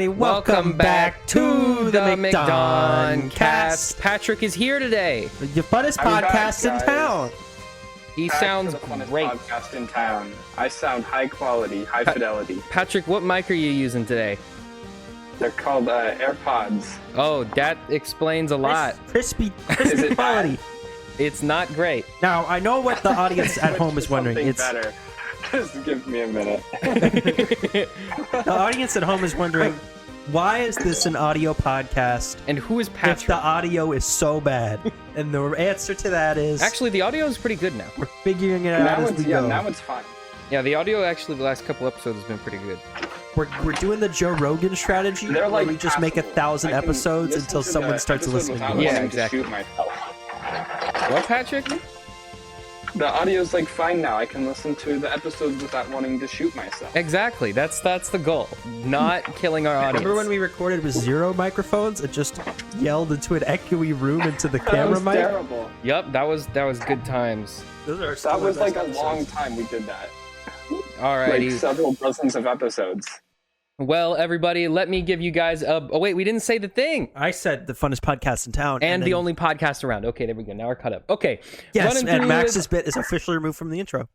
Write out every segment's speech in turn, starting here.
everybody. Welcome back to the McDonCast. Patrick is here today. The funnest podcast in town. He sounds the funnest great. podcast in town. I sound high quality, high fidelity. Patrick, what mic are you using today? They're called AirPods. Oh, that explains a lot. Crispy Is it quality. It's not great. Now, I know what the audience at home is wondering. Something It's better. Just give me a minute. the audience at home is wondering, why is this an audio podcast And who is if Patrick? the audio is so bad? And the answer to that is Actually, the audio is pretty good now. we're figuring it out as we go. Now it's fine. Yeah, the audio actually the last couple episodes has been pretty good. We're doing the Joe Rogan strategy, They're where like we just make passable. 1,000 I can episodes listen until to someone the starts episode listening to without it. Yeah, wanting to exactly. shoot myself. What, Patrick? The audio's like fine now. I can listen to the episodes without wanting to shoot myself. Exactly. That's the goal. Not killing our audience. Remember when we recorded with 0 microphones and just yelled into an echoey room into the That camera was mic? terrible. Yep, that was good times. Those are That still was the best like a long episodes. time we did that. Alrighty. Like several dozens of episodes. Well, everybody, let me give you guys a... Oh, wait, we didn't say the thing. I said the funnest podcast in town. And the then- only podcast around. Okay, there we go. Now we're caught up. Okay. Yes, running and through Max's bit is officially removed from the intro.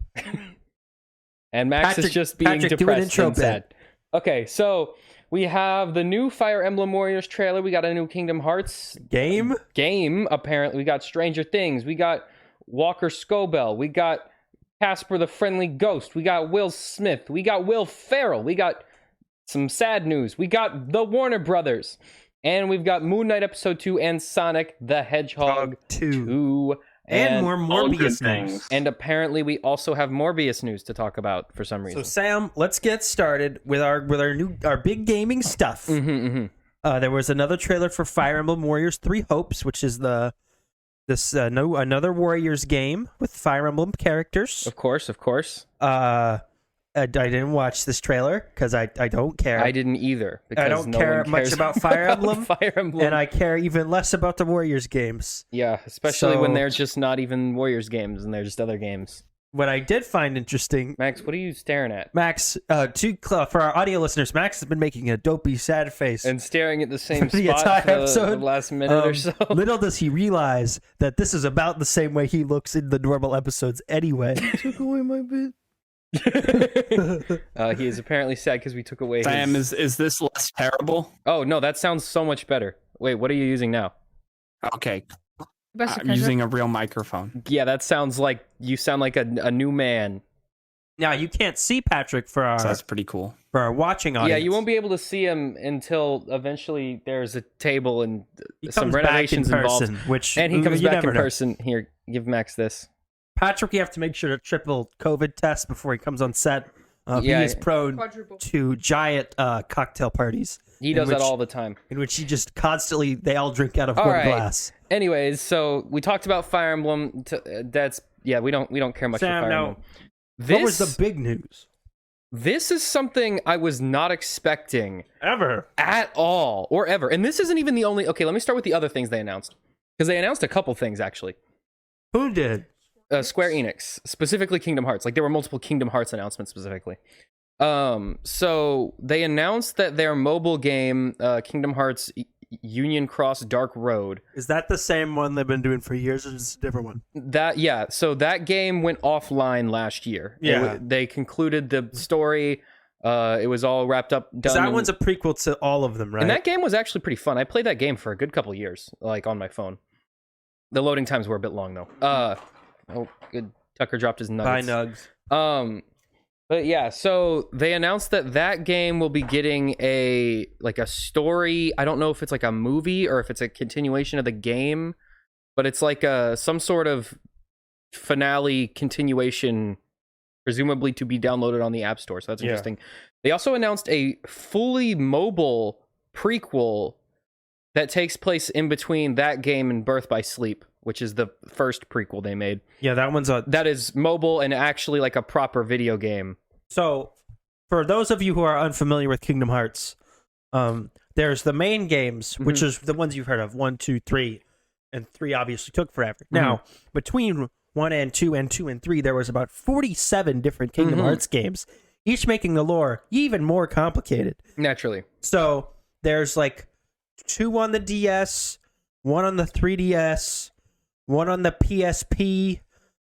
And Max is Patrick- just being Patrick, do an depressed intro and sad. Okay, so we have the new Fire Emblem Warriors trailer. We got a new Kingdom Hearts Game? apparently. We got Stranger Things. We got Walker Scobell. We got Casper the Friendly Ghost. We got Will Smith. We got Will Ferrell. We got some sad news. We got the Warner Brothers. And we've got Moon Knight Episode 2 and Sonic the Hedgehog 2. 2. And more all good Morbius things. news. And apparently we also have Morbius news to talk about for some So reason. Sam, let's get started with our big gaming stuff. There was another trailer for Fire Emblem Warriors 3 Hopes, which is another Warriors game with Fire Emblem characters. Of course. I didn't watch this trailer because I don't care. I didn't either. Because I don't no care one much cares about Fire Emblem, Fire Emblem. and I care even less about the Warriors games. Yeah, especially when So- they're just not even Warriors games and they're just other games. What I did find interesting, Max, what are you staring at? Max, for our audio listeners, Max has been making a dopey, sad face. And staring at the same The spot entire for the episode. last minute or so. Little does he realize that this is about the same way he looks in the normal episodes anyway. Took away my bit. He is apparently sad because we took away Sam, his... is this less terrible? Oh, no, that sounds so much better. Wait, what are you using now? Okay, I'm using a real microphone. Yeah, that sounds like... You sound like a new man. Now, you can't see Patrick for So our that's pretty cool. watching audience. Yeah, you won't be able to see him until eventually there's a table and He some comes back in renovations person, involved. which And he comes you back in never know. person. Here, give Max this. Patrick, you have to make sure to triple COVID test before he comes on set. Yeah, he is prone quadruple. to giant cocktail parties. He in does that which- all the time. In which he just constantly, they all drink out of All one right. glass. Anyways, so we talked about Fire Emblem. We don't care much Sam, for Fire now, Emblem. What was the big news? This is something I was not expecting Ever. at all or ever. And this isn't even the only... Okay, let me start with the other things they announced. Because they announced a couple things, actually. Who did? Square Enix, specifically Kingdom Hearts. Like, there were multiple Kingdom Hearts announcements specifically. So they announced that their mobile game, Kingdom Hearts Union Cross Dark Road... Is that the same one they've been doing for years, or is it a different one? So that game went offline last year. Yeah. They concluded the story. It was all wrapped up, done. Because that one's a prequel to all of them, right? And that game was actually pretty fun. I played that game for a good couple years, like on my phone. The loading times were a bit long though. Oh, good. Tucker dropped his nuggets. Bye, Nugs. But yeah, so they announced that game will be getting a story. I don't know if it's like a movie or if it's a continuation of the game, but it's like some sort of finale continuation, presumably to be downloaded on the App Store. So that's interesting. They also announced a fully mobile prequel that takes place in between that game and Birth by Sleep, which is the first prequel they made. Yeah, that one's That is mobile and actually like a proper video game. So, for those of you who are unfamiliar with Kingdom Hearts, there's the main games, which is the ones you've heard of, 1, 2, 3, and 3 obviously took forever. Now, between 1 and 2 and 2 and 3, there was about 47 different Kingdom Hearts games, each making the lore even more complicated. Naturally. So, There's like 2 on the DS, 1 on the 3DS, 1 on the PSP,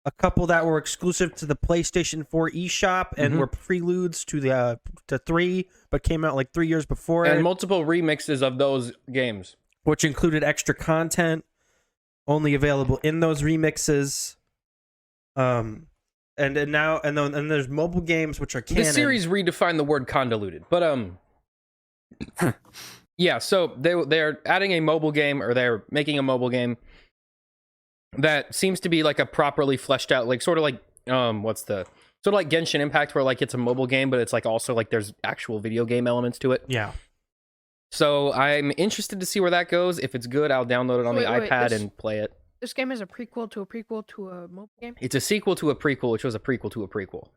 a couple that were exclusive to the PlayStation 4 eShop and were preludes to 3, but came out like 3 years before And it, multiple remixes of those games. which included extra content only available in those remixes. And then there's mobile games which are canon. The series redefined the word convoluted, but yeah. So they're adding a mobile game, or they're making a mobile game that seems to be like a properly fleshed out, like sort of like like Genshin Impact, where like it's a mobile game, but it's like also like there's actual video game elements to it. Yeah. So I'm interested to see where that goes. If it's good, I'll download it on the iPad and play it. This game is a prequel to a prequel to a mobile game? It's a sequel to a prequel, which was a prequel to a prequel.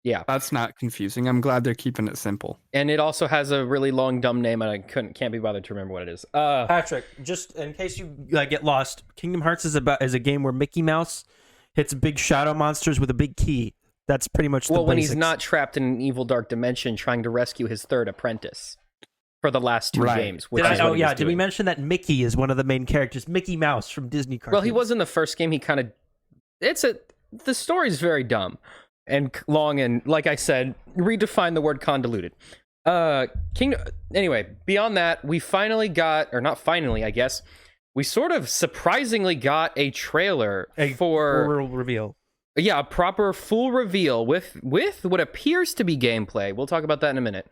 Yeah. That's not confusing. I'm glad they're keeping it simple. And it also has a really long, dumb name, and I can't be bothered to remember what it is. Patrick, just in case you get lost, Kingdom Hearts is a game where Mickey Mouse hits big shadow monsters with a big key. That's pretty much the when basics. he's not trapped in an evil dark dimension trying to rescue his third apprentice for the last 2 games. Which is what he was did we doing. mention that Mickey is one of the main characters? Mickey Mouse from Disney cartoons. Well, he was in the first game. He kind of the story's very dumb and long, and like I said, redefine the word convoluted. Anyway, beyond that, we finally got, or not finally, I guess, we sort of surprisingly got a trailer for full reveal. Yeah, a proper full reveal with what appears to be gameplay. We'll talk about that in a minute.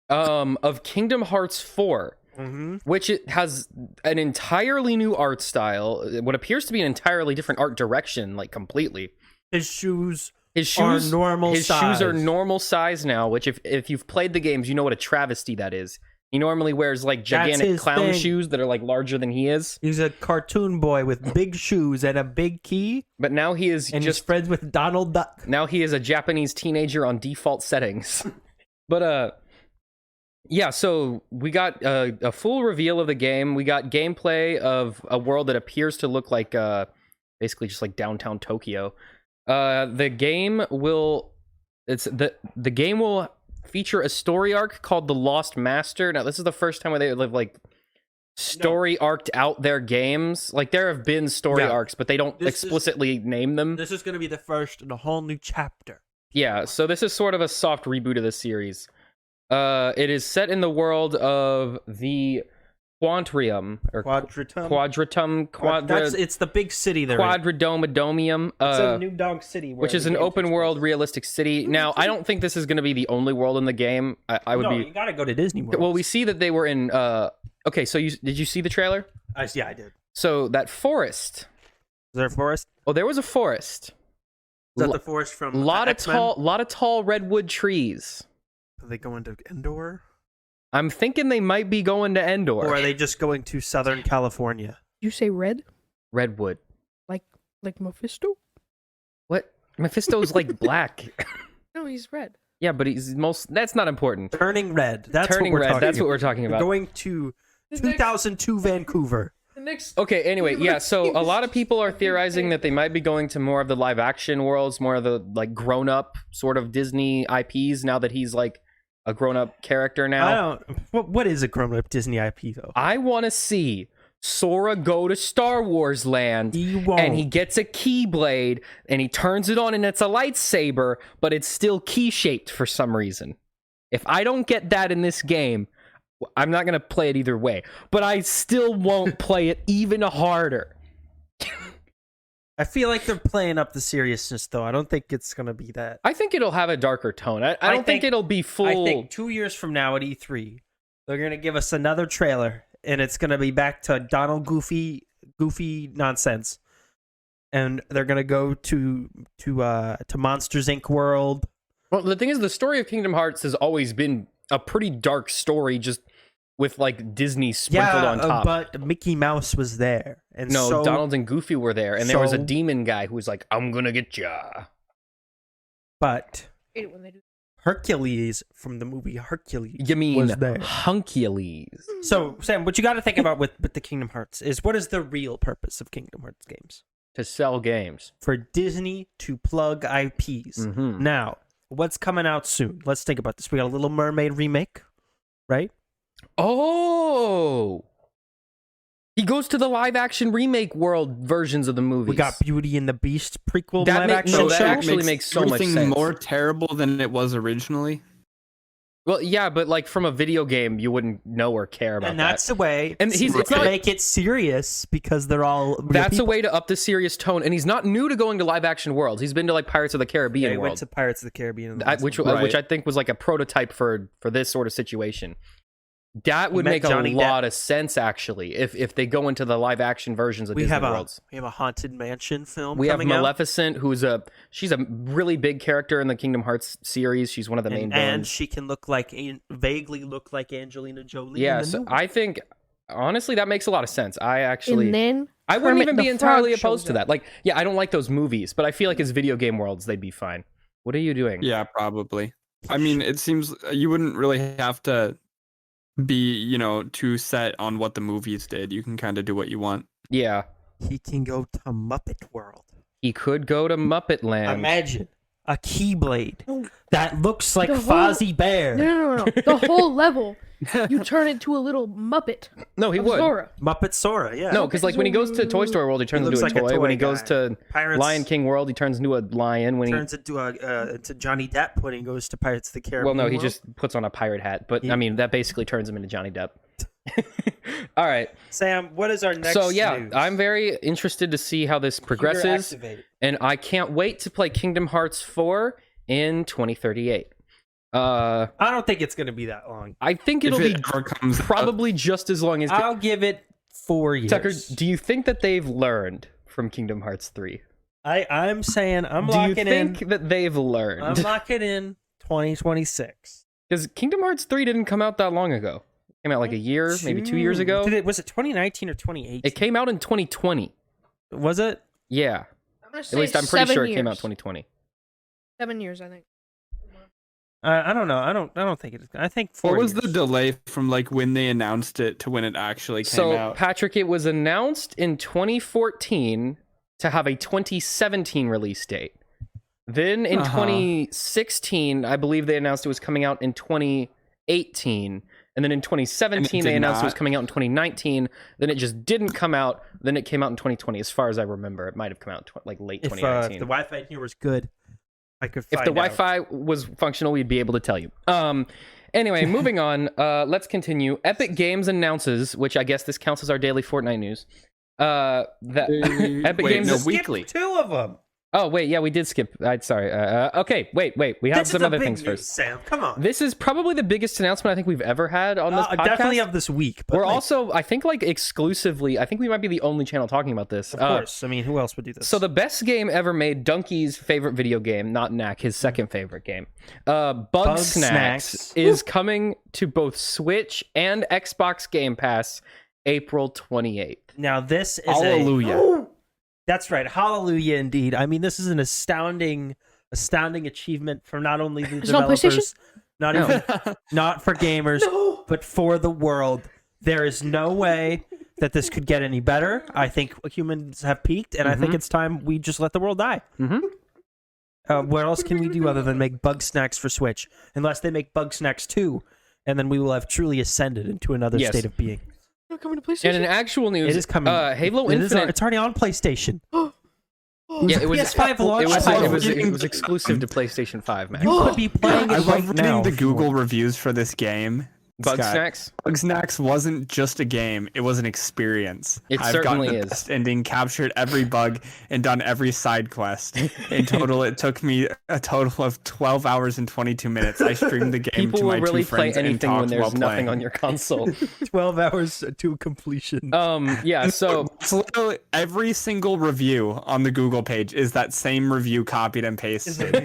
Of Kingdom Hearts 4, which it has an entirely new art style, what appears to be an entirely different art direction, like completely. His shoes are normal size. His shoes are normal size now, which if you've played the games, you know what a travesty that is. He normally wears like gigantic clown shoes that are like larger than he is. He's a cartoon boy with big shoes and a big key. But now he is and just friends with Donald Duck. Now he is a Japanese teenager on default settings. But yeah, so we got a full reveal of the game. We got gameplay of a world that appears to look like basically just like downtown Tokyo. The game will feature a story arc called The Lost Master. Now, this is the first time where they have like story arced out their games. Like there have been story arcs, but they don't explicitly name them. This is going to be the first in a whole new chapter. Yeah, so this is sort of a soft reboot of the series. It is set in the world of the Quadrium or Quadratum. It's the big city there. Quadridomidomium. It's a New Donk City, which is an open world realistic city. Now, I don't think this is going to be the only world in the game. You got to go to Disney World. Well, we see that they were in. Okay, so did you see the trailer? Yeah, I did. So that forest. Is there a forest? Oh, there was a forest. Is that the forest from lot of tall redwood trees. Are they going to Endor? I'm thinking they might be going to Endor. Or are they just going to Southern California? You say red? Redwood. Like Mephisto? What? Mephisto's like black. No, he's red. Yeah, but that's not important. Turning red. That's what we're talking about. Going to 2002 Vancouver. Okay, anyway, yeah, so a lot of people are theorizing that they might be going to more of the live action worlds, more of the like grown up sort of Disney IPs now that he's like a grown-up character now. What is a grown-up Disney IP, though? I want to see Sora go to Star Wars land, and he gets a Keyblade, and he turns it on, and it's a lightsaber, but it's still key-shaped for some reason. If I don't get that in this game, I'm not going to play it either way, but I still won't play it even harder. I feel like they're playing up the seriousness, though. I don't think it's going to be that. I think it'll have a darker tone. I don't think it'll be full. I think 2 years from now at E3, they're going to give us another trailer, and it's going to be back to Donald goofy nonsense. And they're going to go to Monsters, Inc. world. Well, the thing is, the story of Kingdom Hearts has always been a pretty dark story, just with like Disney sprinkled on top. But Mickey Mouse was there. And no, Donald and Goofy were there, and there was a demon guy who was like, I'm gonna get ya. But Hercules from the movie Hercules. You mean was there. Huncules. So, Sam, what you got to think about with the Kingdom Hearts is, what is the real purpose of Kingdom Hearts games? To sell games. For Disney to plug IPs. Mm-hmm. Now, what's coming out soon? Let's think about this. We got a Little Mermaid remake. right? Oh, he goes to the live action remake world versions of the movies. We got Beauty and the Beast prequel That live ma- action no, show. that actually makes so much everything sense. more terrible than it was originally. Well, yeah, but like from a video game, you wouldn't know or care about And that's that. a way And he's- to it's not- make it serious because they're all real That's a people. way to up the serious tone, and he's not new to going to live action worlds. He's been to like Pirates of the Yeah, Caribbean he went world, to Pirates of the Caribbean. in the I- last which one. which I think was like a prototype for this sort of situation. That would met make a Johnny lot of sense, actually, if they go into the live action versions of we Disney have worlds. a Haunted Mansion film. We have coming out. Maleficent, she's a really big character in the Kingdom Hearts series. She's one of the main and villains. she can vaguely look like Angelina Jolie. Yeah, in the so new I think honestly that makes a lot of sense. I And then I wouldn't Kermit even the be entirely Frog opposed shows to up. that. Like, yeah, I don't like those movies, but I feel like as video game worlds, they'd be fine. What are you doing? Yeah, probably. I mean, it seems you wouldn't really have to be, too set on what the movies did. You can kind of do what you want. Yeah. He can go to Muppet World. He could go to Muppet Land. Imagine a Keyblade No. that looks like The whole- Fozzie Bear. No. The whole level, you turn into a little Muppet. No, he of would. Zora. Muppet Sora, yeah. No, because like when he goes to Toy Story World, he turns looks into a like a toy. When toy he goes guy. to Pirates Lion King World, he turns into a lion. When turns into Johnny Depp when he goes to Pirates of the Caribbean. well, no, he World. just puts on a pirate hat. But He- I mean, that basically turns him into Johnny Depp. All right. Sam, what is our next? So yeah, news? I'm very interested to see how this Computer progresses, activated. and I can't wait to play Kingdom Hearts 4 in 2038. I don't think it's going to be that long. I think If it'll be it ever comes out. probably just as long as I'll give it 4 years. Tucker. Do you think that they've learned from Kingdom Hearts 3? I'm saying I'm Do you locking in. think that they've I'm learned? locking in 2026. Because Kingdom Hearts 3 didn't come out that long ago. It came out like a year, maybe 2 years ago. Was it 2019 or 2018? It came out in 2020. Was it? Yeah. I'm gonna At say least I'm pretty 7 sure it came out years. 2020. 7 years, I think. I don't know. I don't think it is. I think 4 What was years. the delay from like when they announced it to when it actually came So, out? Patrick, it was announced in 2014 to have a 2017 release date. Then in 2016, I believe they announced it was coming out in 2018. And then in 2017, they did announced it was not. coming out in 2019. Then it just didn't come out. Then it came out in 2020, as far as I remember. It might have come out like late if 2019. the Wi-Fi here was good, I could. If Find the out. Wi-Fi was functional, we'd be able to tell you. Anyway, moving on. Let's continue. Epic Games announces, which I guess this counts as our daily Fortnite news. That Epic Wait, Games. no, is- weekly. 2 of them. Oh wait, yeah, we did skip. Sorry. Okay, wait. We have This some is a other big things news, first. Sam, come on. This is probably the biggest announcement I think we've ever had on this podcast. Definitely of this week. But We're like, also, I think, like exclusively. I think we might be the only channel talking about this. of course. I mean, who else would do this? So the best game ever made, Donkey's favorite video game, not Knack, his second favorite game. BUGSNAX BUGSNAX. is coming to both Switch and Xbox Game Pass April 28th. now this is Hallelujah. That's right. Hallelujah, indeed. I mean, this is an astounding achievement for not only the It's not developers, not No. even not for gamers, but for the world. There is no way that this could get any better. I think humans have peaked, and I think it's time we just let the world die. What else can we do other than make BUGSNAX for Switch? Unless they make BUGSNAX 2, and then we will have truly ascended into another Yes. state of being. Not coming to And PlayStation. in actual news, It is coming. Halo It is- Infinite. it's already on PlayStation. Yeah, it was PS5 launch It title. was exclusive to PlayStation 5, man. You could be playing I it love right reading now. the Google reviews for this game. BUGSNAX. BUGSNAX wasn't just a game; it was an experience. It I've certainly gotten the is. best ending, captured every bug, and done every side quest. In total, it took me a total of 12 hours and 22 minutes. I streamed the game People to my will really two play friends and anything when talked there's while nothing playing. on your console. 12 hours to completion. Yeah, so It's literally every single review on the Google page is that same review copied and pasted.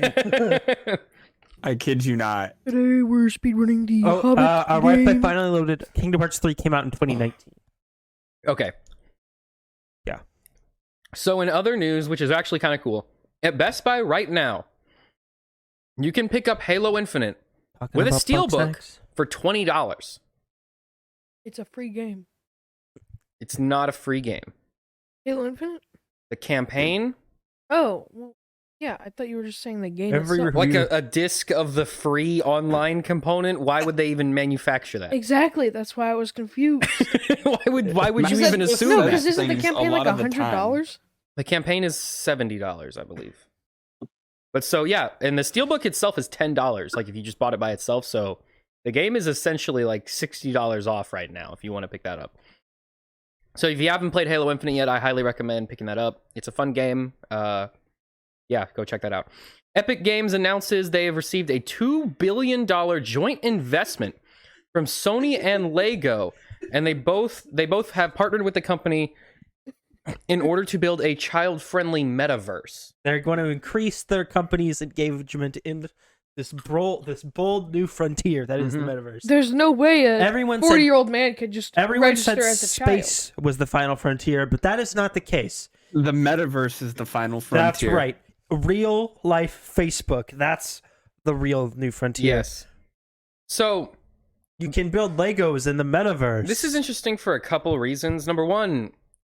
I kid you not. Today we're speedrunning the Hobbit our Wi-Fi game. finally loaded. Kingdom Hearts 3 came out in 2019. okay. Yeah. So in other news, which is actually kind of cool, at Best Buy right now, you can pick up Halo Infinite Talking with a about steelbook BUGSNAX. for $20. It's a free game. It's not a free game. Halo Infinite? The campaign, Oh, well, Yeah, I thought you were just saying the game Every itself. review- Like a disc of the free online component. Why would they even manufacture that? Exactly, that's why I was confused. why would you Because even that- assume no, that? because isn't the Things a campaign lot like of the time. $100? The campaign is $70, I believe. But so yeah, and the steelbook itself is $10. Like if you just bought it by itself, so the game is essentially like $60 off right now if you want to pick that up. So if you haven't played Halo Infinite yet, I highly recommend picking that up. It's a fun game. Yeah, go check that out. Epic Games announces they have received a $2 billion joint investment from Sony and Lego, and they both have partnered with the company in order to build a child-friendly metaverse. They're going to increase their company's engagement in this bold new frontier that is the metaverse. There's no way a Everyone said- 40-year-old man could just Everyone said register as a child. space was the final frontier, but that is not the case. The metaverse is the final That's frontier. right. Real life Facebook. That's the real new frontier. Yes. So You can build Legos in the metaverse. this is interesting for a couple reasons. Number one,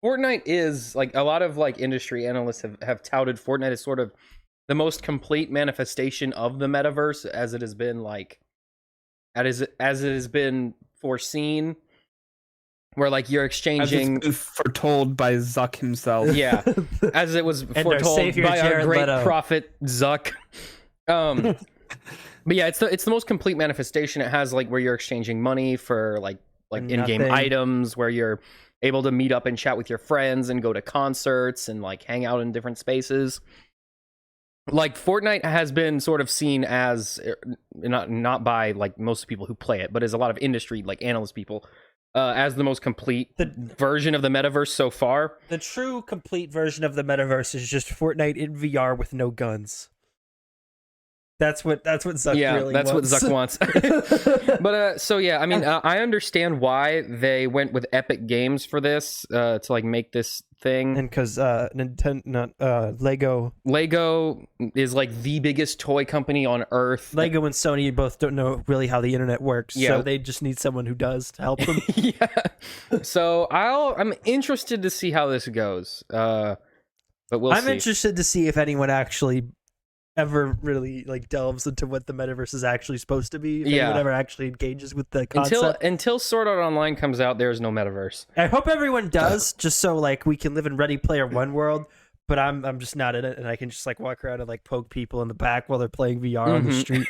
Fortnite is like a lot of like industry analysts have touted Fortnite as sort of the most complete manifestation of the metaverse as it has been like as it has been foreseen, where like you're As exchanging it's been foretold by Zuck himself. yeah, as it was our foretold savior, by our Jared great Leto. prophet Zuck. But yeah, it's the most complete manifestation. It has like where you're exchanging money for like in-game Nothing. items, where you're able to meet up and chat with your friends and go to concerts and like hang out in different spaces. Like Fortnite has been sort of seen as not by like most people who play it, but as a lot of industry like analyst people as the most complete version of the metaverse so far. The true complete version of the metaverse is just Fortnite in VR with no guns. That's what Zuck really that's wants. what Zuck wants. But so yeah, I mean, I understand why they went with Epic Games for this to like make this thing. And because Lego is like the biggest toy company on Earth. and Sony both don't know really how the internet works, Yeah. so they just need someone who does to help them. Yeah. So I'm interested to see how this goes. But we'll I'm see. interested to see if anyone actually ever really like delves into what the metaverse is actually supposed to be. If anyone ever actually engages with the concept. Until Sword Art Online comes out, there's no metaverse. I hope everyone does, just so like we can live in Ready Player One world. But I'm just not in it, and I can just like walk around and like poke people in the back while they're playing VR on the street.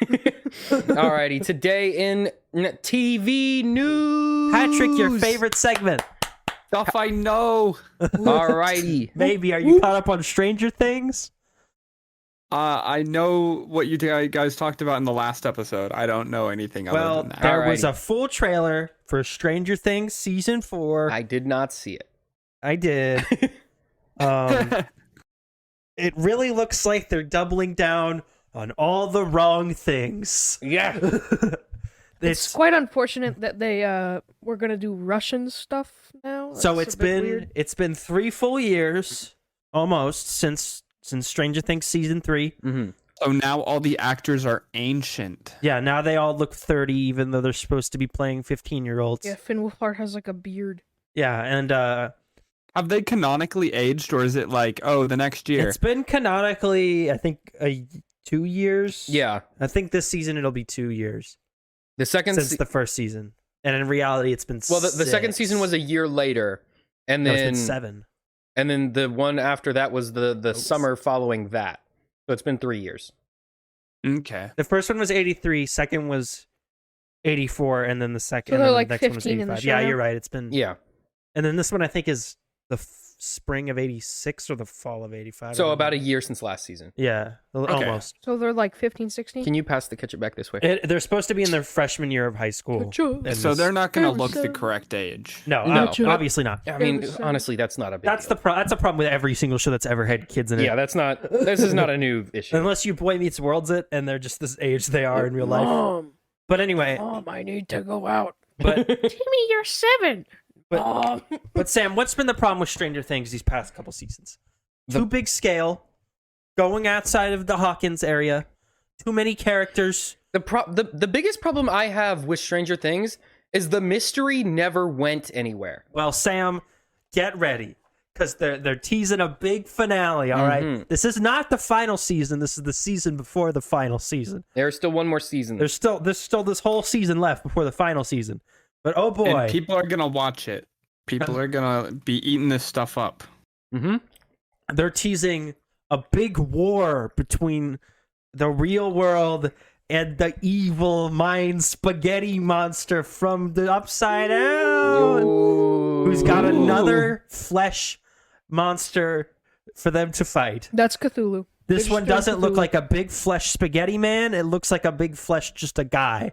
Alrighty, today in TV news, Patrick, your favorite segment? Stuff I know. Alrighty. Maybe are you caught up on Stranger Things? I know what you guys talked about in the last episode. I don't know anything other Well, than that. there was Alrighty. a full trailer for Stranger Things season 4. I did not see it. I did. It really looks like they're doubling down on all the wrong things. Yeah. It's quite unfortunate that they were gonna do Russian stuff now. So That's it's a bit been weird. it's been 3 full years almost since Stranger Things season 3. Mm-hmm. So now all the actors are ancient. Yeah, now they all look 30 even though they're supposed to be playing 15-year-olds. Yeah, Finn Wolfhard has like a beard. Yeah, and Have they canonically aged, or is it like, oh, the next year? it's been canonically I think 2 years. Yeah. I think this season it'll be 2 years The second since the first season. And in reality it's been well, the second 6. season was a year later, and No, it's then been 7. and then the one after that was the summer following that. So it's been 3 years. Okay. The first one was 83, second was 84, and then the second So and they're then like the next one was 15 in the 85. show Yeah, now? you're right. It's been Yeah. And then this one I think is the spring of 86 or the fall of 85. So about a year since last season. Yeah, almost. So they're like 15, 16? Can you pass the ketchup back this way? They're supposed to be in their freshman year of high school. Ketchup. And So this- they're not going to look the Episode. correct age. No, No. obviously not. I mean, Episode. honestly, that's not a big That's deal. that's a problem with every single show that's ever had kids in it. Yeah, this is not a new issue. Unless you Boy Meets World's it, and they're just this age they are in real life. Mom, But anyway, I need to go out. but Timmy, you're 7. But- but Sam, what's been the problem with Stranger Things these past couple seasons? Too big scale, going outside of the Hawkins area, too many characters. The biggest problem I have with Stranger Things is the mystery never went anywhere. Well, Sam, get ready, because they're teasing a big finale. All right, this is not the final season. This is the season before the final season. There's still one more season. There's still this whole season left before the final season. But oh boy, And people are gonna watch it. People are gonna be eating this stuff up. They're teasing a big war between the real world and the evil mind spaghetti monster from the Upside Down, who's got another flesh monster for them to fight. That's Cthulhu. This Big one strong doesn't look Cthulhu. like a big flesh spaghetti man. It looks like a big flesh, just a guy.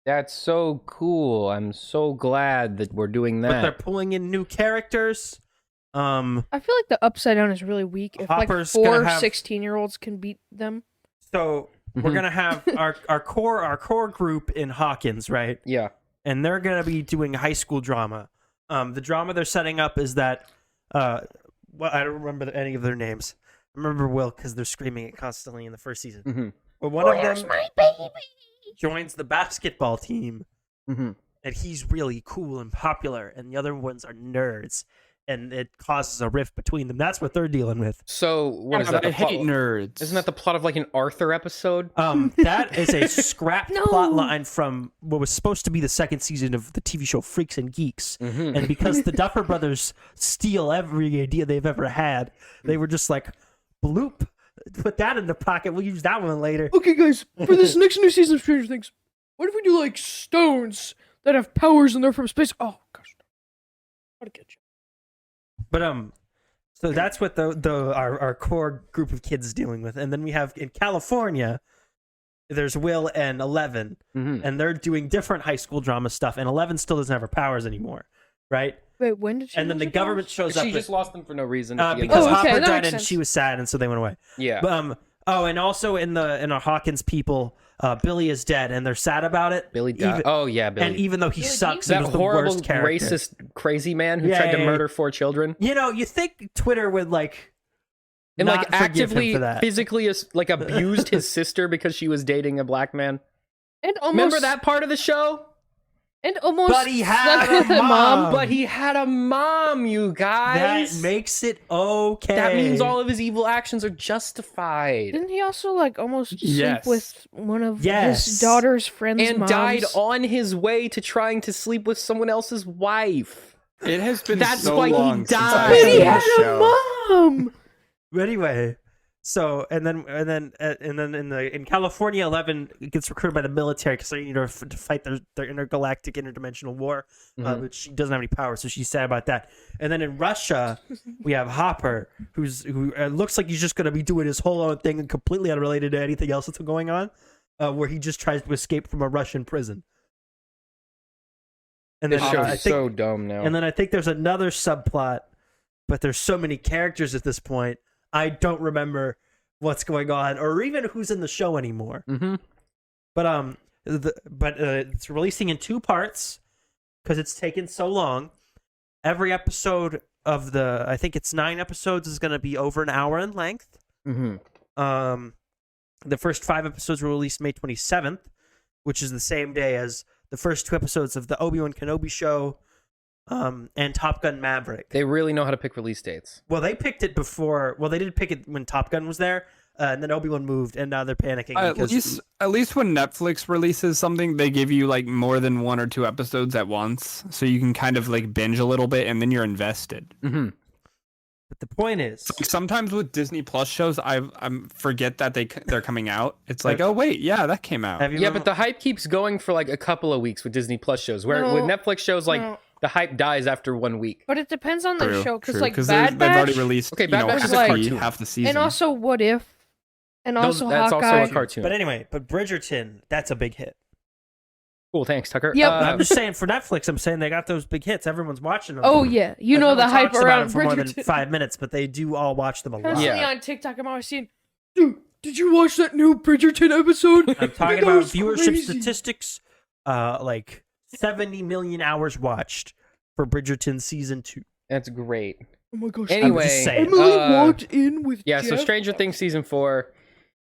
That's so cool. I'm so glad that we're doing But they're that. pulling in new characters. I feel like the Upside Down is really weak. If Hopper's like gonna four have- 16-year-olds can beat them. So we're gonna have our core group in Hawkins, right? Yeah. And they're gonna be doing high school drama. The drama they're setting up is that well, I don't remember any of their names. I remember Will because they're screaming it constantly in the first season. But one of them joins the basketball team, and he's really cool and popular, and the other ones are nerds, and it causes a rift between them. That's what they're dealing with. So what is that? I the plot- hate nerds. Isn't that the plot of like an Arthur episode? That is a scrapped No. plot line from what was supposed to be the second season of the TV show Freaks and Geeks. And because the Duffer Brothers steal every idea they've ever had, they were just like, bloop, put that in the pocket. We'll use that one later. Okay, guys, for this next new season of Stranger Things, what if we do like stones that have powers and they're from space? Oh gosh, how to get you? But so that's what our core group of kids is dealing with. And then we have in California, there's Will and 11, and they're doing different high school drama stuff. And 11 still doesn't have her powers anymore, right? Wait, when did she? And then lose the her government powers? shows up She just lost them for no reason. at the end because of Oh, the- okay, Hopper that died makes and sense. she was sad, and so they went away. Yeah. But, and also in our Hawkins people, Billy is dead, and they're sad about it. Billy died. Oh yeah, Billy. And even though he sucks, and that was the horrible worst character. racist crazy man who Yeah, tried to yeah, yeah. murder 4 children You know, you think Twitter would like and not like forgive him actively for that. physically like abused his sister because she was dating a black man. And almost Remember that part of the show? And almost But he had slept a with mom. But he had a mom, you guys. That makes it okay. That means all of his evil actions are justified. Didn't he also like almost Yes. sleep with one of Yes. his daughter's friends' And moms? died on his way to trying to sleep with someone else's wife. It has been That's so why he long since died. I've But seen he this had show. a mom. But anyway, so and then in California, 11 gets recruited by the military because they need her to fight their intergalactic interdimensional war. But she doesn't have any power, so she's sad about that. And then in Russia, we have Hopper, who looks like he's just going to be doing his whole own thing and completely unrelated to anything else that's going on, where he just tries to escape from a Russian prison. And This then show I is think, so dumb now. and then I think there's another subplot, but there's so many characters at this point, I don't remember what's going on or even who's in the show anymore. But it's releasing in 2 parts because it's taken so long. Every episode of I think it's 9 episodes, is going to be over an hour in length. The first 5 episodes were released May 27th, which is the same day as the first 2 episodes of the Obi-Wan Kenobi show and Top Gun Maverick. They really know how to pick release dates. Well, they picked it before. Well, they didn't pick it when Top Gun was there, and then Obi-Wan moved, and now they're panicking. At least when Netflix releases something, they give you like more than 1 or 2 episodes at once, so you can kind of like binge a little bit, and then you're invested. But the point is, Like, sometimes with Disney Plus shows, I forget that they're coming out. It's like, oh wait, yeah, that came out. have you Yeah, ever- but the hype keeps going for like a couple of weeks with Disney Plus shows. Where with No, Netflix shows, like no. the hype dies after 1 week. But it depends on the True, show, because true, like 'cause Bad they've already Batch, released Okay, Bad Batch is a cartoon. half the season. and also What If, and also That's Hawkeye. also a cartoon. But anyway, but Bridgerton, that's a big hit. Cool, thanks, Tucker. Yep. I'm just saying for Netflix, I'm saying they got those big hits. Everyone's watching them. Oh yeah, you Like, know no the one hype talks about around them for more than Bridgerton. 5 minutes, but they do all watch them a lot. Constantly Yeah. on TikTok, I'm always seeing, dude, did you watch that new Bridgerton episode? I'm talking That about was viewership crazy. statistics. Like 70 million hours watched for Bridgerton season 2. That's great. Oh my gosh. Anyway, just saying. Emily walked in with yeah. So Jeff. Stranger Things season 4.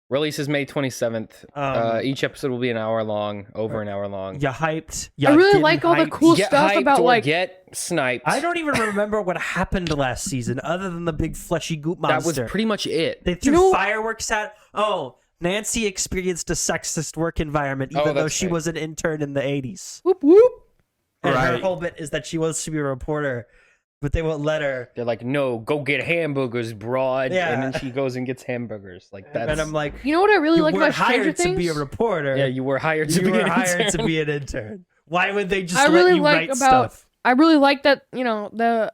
Release is May 27th. Each episode will be an hour long, over an hour long. You hyped. I really like all the cool Get stuff hyped about or like. get sniped. I don't even remember what happened last season, other than the big fleshy goop monster. That was pretty much it. They threw fireworks at. Oh, Nancy experienced a sexist work environment, even though she was an intern in the 80s. Whoop whoop. And her whole bit is that she wants to be a reporter, but they won't let her. They're like, no, go get hamburgers, broad. Yeah. And then she goes and gets hamburgers. Like that's. And I'm like, You know what I really like you about were Stranger hired to Things? be a reporter. Yeah, you were hired to You be were an hired intern. to be an intern. Why would they just I let really you like write about. stuff? I really like that. You know the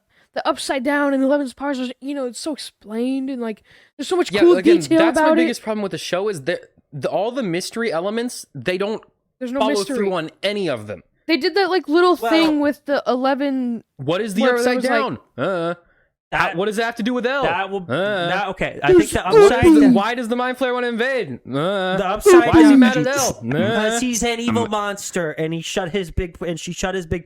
upside down and the 11's powers. You know, it's so explained and like there's so much cool again, detail that's about my it. biggest problem with the show is that all the mystery elements, they don't There's no follow mystery. through on any of them. They did that like little thing with the 11. What is the Where there upside was, like- down? What does that have to do with L? That will. Okay, I There's think the no- upside down. Why does the Mind Flayer want to invade? The upside Why is he down. mad at L? Because he's an evil monster, and she shut his big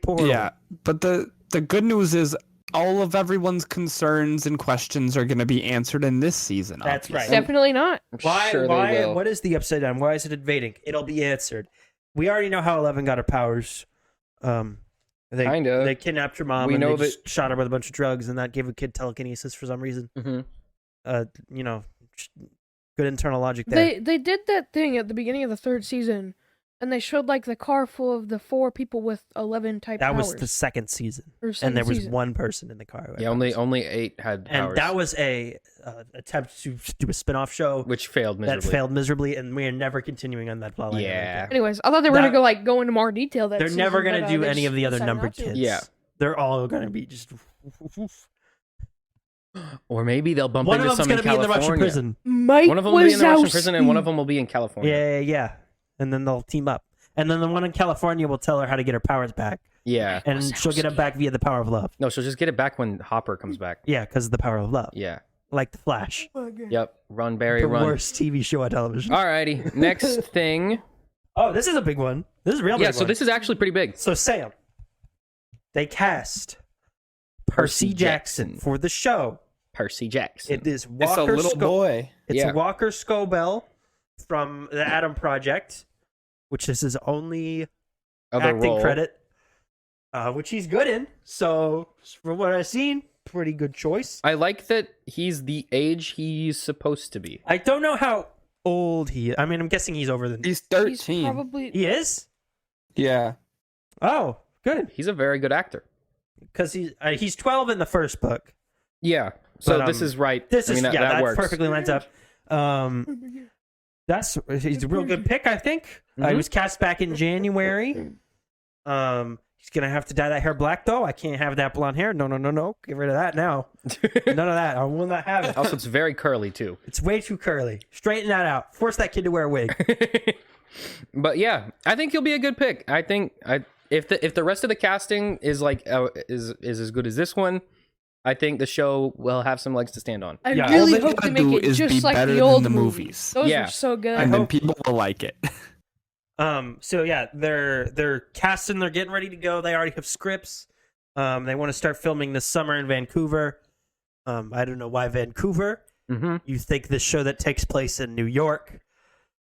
portal. Yeah, but the good news is all of everyone's concerns and questions are going to be answered in this season. That's right. Definitely not. Why? Sure they Why? will. What is the upside down? Why is it invading? It'll be answered. We already know how 11 got her powers. Kinda. They kidnapped her mom. We and know they just shot her with a bunch of drugs, and that gave a kid telekinesis for some reason. Mm-hmm. You know, good internal logic there. They did that thing at the beginning of the 3rd season, and they showed like the car full of the 4 people with 11 type That powers. was the 2nd season, Or and second there was season. one person in the car. who had Yeah, powers. only 8 had powers. And that was a attempt to do a spin-off show which failed miserably. that failed miserably, and we are never continuing on that plotline. ever Yeah. again. Anyways, I thought they were That- gonna go into more detail. That They're season, never gonna but, do they any of the other decided numbered not to. kids. Yeah. They're all gonna be just. Or maybe they'll bump One of into them's some in gonna be in the California. Russian prison. Mike One of them will be in the Russian Wazowski. prison, and one of them will be in California. Yeah. And then they'll team up. And then the one in California will tell her how to get her powers back. Yeah. And she'll get them back via the power of love. No, she'll just get it back when Hopper comes back. Yeah, because of the power of love. Yeah. Like The Flash. Yep. Run, Barry, The run. worst TV show on television. Alrighty. Next thing. Oh, this is a big one. This is a real big Yeah, one. so this is actually pretty big. So, Sam, they cast Percy Jackson for the show. Percy Jackson. It is It's Walker a little boy. It's Yeah. Walker Scobell from the Atom Project, which is his only Other acting role. credit, which he's good in. So, from what I've seen, pretty good choice. I like that he's the age he's supposed to be. I don't know how old he is. I mean, I'm guessing he's over the. He's He's 13. probably. He is? Yeah. Oh, good. He's a very good actor. Because he's 12 in the first book. Yeah. So But, this is right. This I is mean, yeah, that that works. perfectly lines up. He's a real good pick, I think. He Mhm. was cast back in January. He's gonna have to dye that hair black though. I can't have that blonde hair. No. Get rid of that now. None of that. I will not have it. Also, it's very curly too. It's way too curly. Straighten that out. Force that kid to wear a wig. But yeah, I think he'll be a good pick. I think if the rest of the casting is like is as good as this one, I think the show will have some legs to stand on. I Yeah. really All they hope they gotta make do it is just be like better the than old the movies. movies. Those Yeah. were so good. And then hope- people will like it. So yeah, they're casting. They're getting ready to go. They already have scripts. They want to start filming this summer in Vancouver. I don't know why Vancouver. Mm-hmm. You think this show that takes place in New York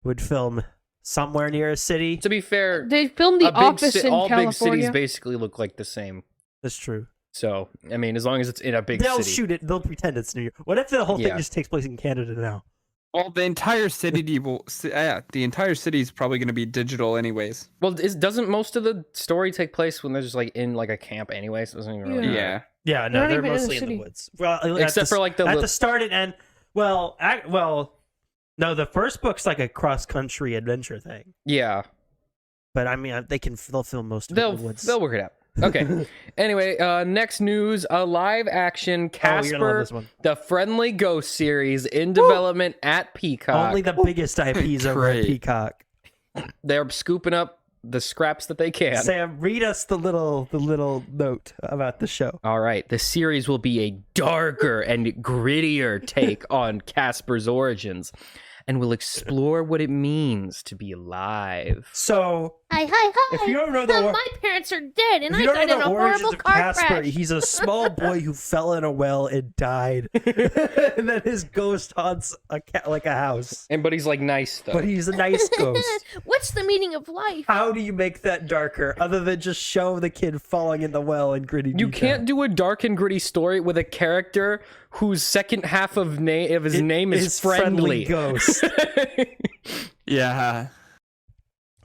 would film somewhere near a city? To be fair, They filmed The Office in all big California. cities basically look like the same. That's true. So I mean, as long as it's in a big They'll city. shoot it. They'll pretend it's New York. What if the whole thing Yeah. just takes place in Canada now? Well, the entire city the entire city is probably going to be digital anyways. Well, doesn't most of the story take place when they're just like in like a camp anyway? So it doesn't even really Yeah. matter. Yeah, They're no, not they're even in the mostly in the city. woods. Well, Except for, like, the at li- the start and end. Well, no, the first book's like a cross country adventure thing. Yeah, But I mean, they'll film most of it in the woods. they'll work it out. Okay. Anyway, next news: a live action Oh, you're gonna love Casper, this one. the Friendly Ghost series in development at Peacock. Only the biggest IPs over at Great. Peacock. They're scooping up the scraps that they can. Sam, read us the little note about the show. All right, the series will be a darker and grittier take on Casper's origins, and will explore what it means to be alive. So Hi. If you don't know the My parents are dead, and if I you don't died know in a the origins horrible of car Casper, crash. he's a small boy who fell in a well and died, and then his ghost haunts a house. But he's like nice though. But he's a nice ghost. What's the meaning of life? How do you make that darker other than just show the kid falling in the well in gritty You detail? can't do a dark and gritty story with a character whose second half of his name is His friendly. ghost. Yeah.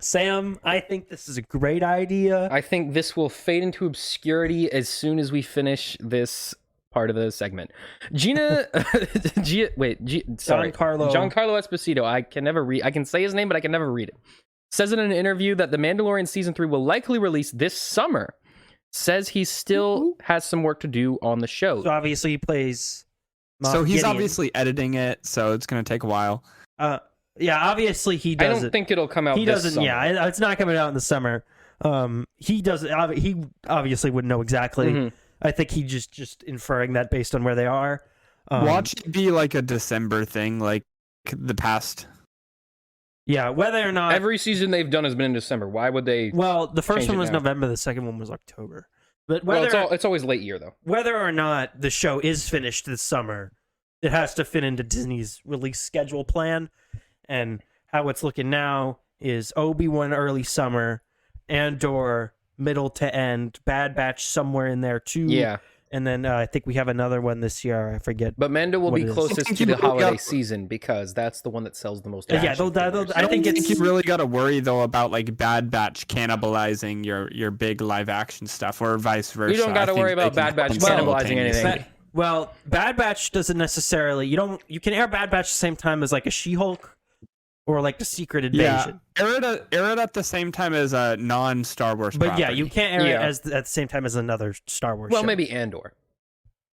Sam, I think this is a great idea. I think this will fade into obscurity as soon as we finish this part of the segment. Giancarlo Esposito. I can never read. I can say his name, but I can never read it. Says in an interview that The Mandalorian season 3 will likely release this summer. Says he still has some work to do on the show. So obviously he plays. So Moff he's Gideon. obviously editing it, so it's going to take a while. Yeah, obviously he I doesn't. don't think it'll come out. He this doesn't. summer. Yeah, it's not coming out in the summer. He doesn't. He obviously wouldn't know exactly. Mhm. I think he just inferring that based on where they are. Watch it be like a December thing, like the past. Yeah, whether or not. Every season they've done has been in December. Why would they? Well, the first change one it was now? November. The second one was October. But Well, whether it's always late year though. whether or not the show is finished this summer, it has to fit into Disney's release schedule plan. And how it's looking now is Obi-Wan early summer, Andor middle to end, Bad Batch somewhere in there too. Yeah, And then I think we have another one this year. I forget. but Mando will What be it is. closest to the holiday season because that's the one that sells the most. Yeah, action figures. I think it's you really got to worry though about like Bad Batch cannibalizing your big live action stuff, or vice versa. You don't got to I think worry they about can Bad Batch happen cannibalizing anything. simultaneously. well, Bad Batch doesn't necessarily. You can air Bad Batch at the same time as like a She-Hulk or like the Secret Invasion. Yeah, air it at the same time as a non-Star Wars. But yeah, property. you can't air Yeah. it at the same time as another Star Wars. Well, show. maybe Andor.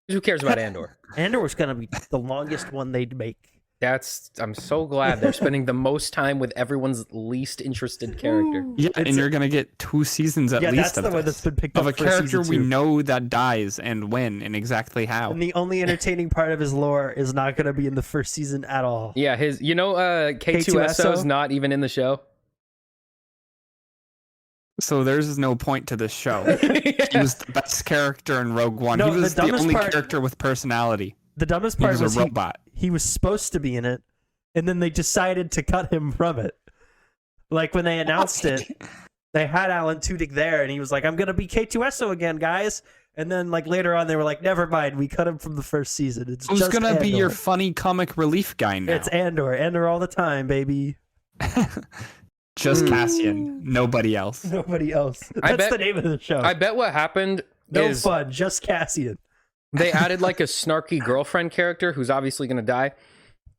Who cares about Andor? Andor was gonna be the longest one they'd make. I'm so glad they're spending the most time with everyone's least interested character. Yeah, and you're gonna get 2 seasons at Yeah, least that's the one that's been picked of up a for character season we 2. know that dies and when and exactly how. And the only entertaining part of his lore is not going to be in the first season at all. Yeah, K2SO is not even in the show. So there's no point to this show. He was the best character in Rogue One. No, He was the the dumbest only part- character with personality. The dumbest He part was was a robot. he was supposed to be in it, and then they decided to cut him from it. Like when they announced it, they had Alan Tudyk there, and he was like, "I'm gonna be K2SO again, guys." And then like later on, they were like, "Never mind, we cut him from the first season. It's Who's just gonna be Andor. your funny comic relief guy now? It's Andor all the time, baby. Just Cassian, nobody else. Nobody else. I That's bet- the name of the show. I bet what happened No is fun, just Cassian. they added like a snarky girlfriend character who's obviously going to die,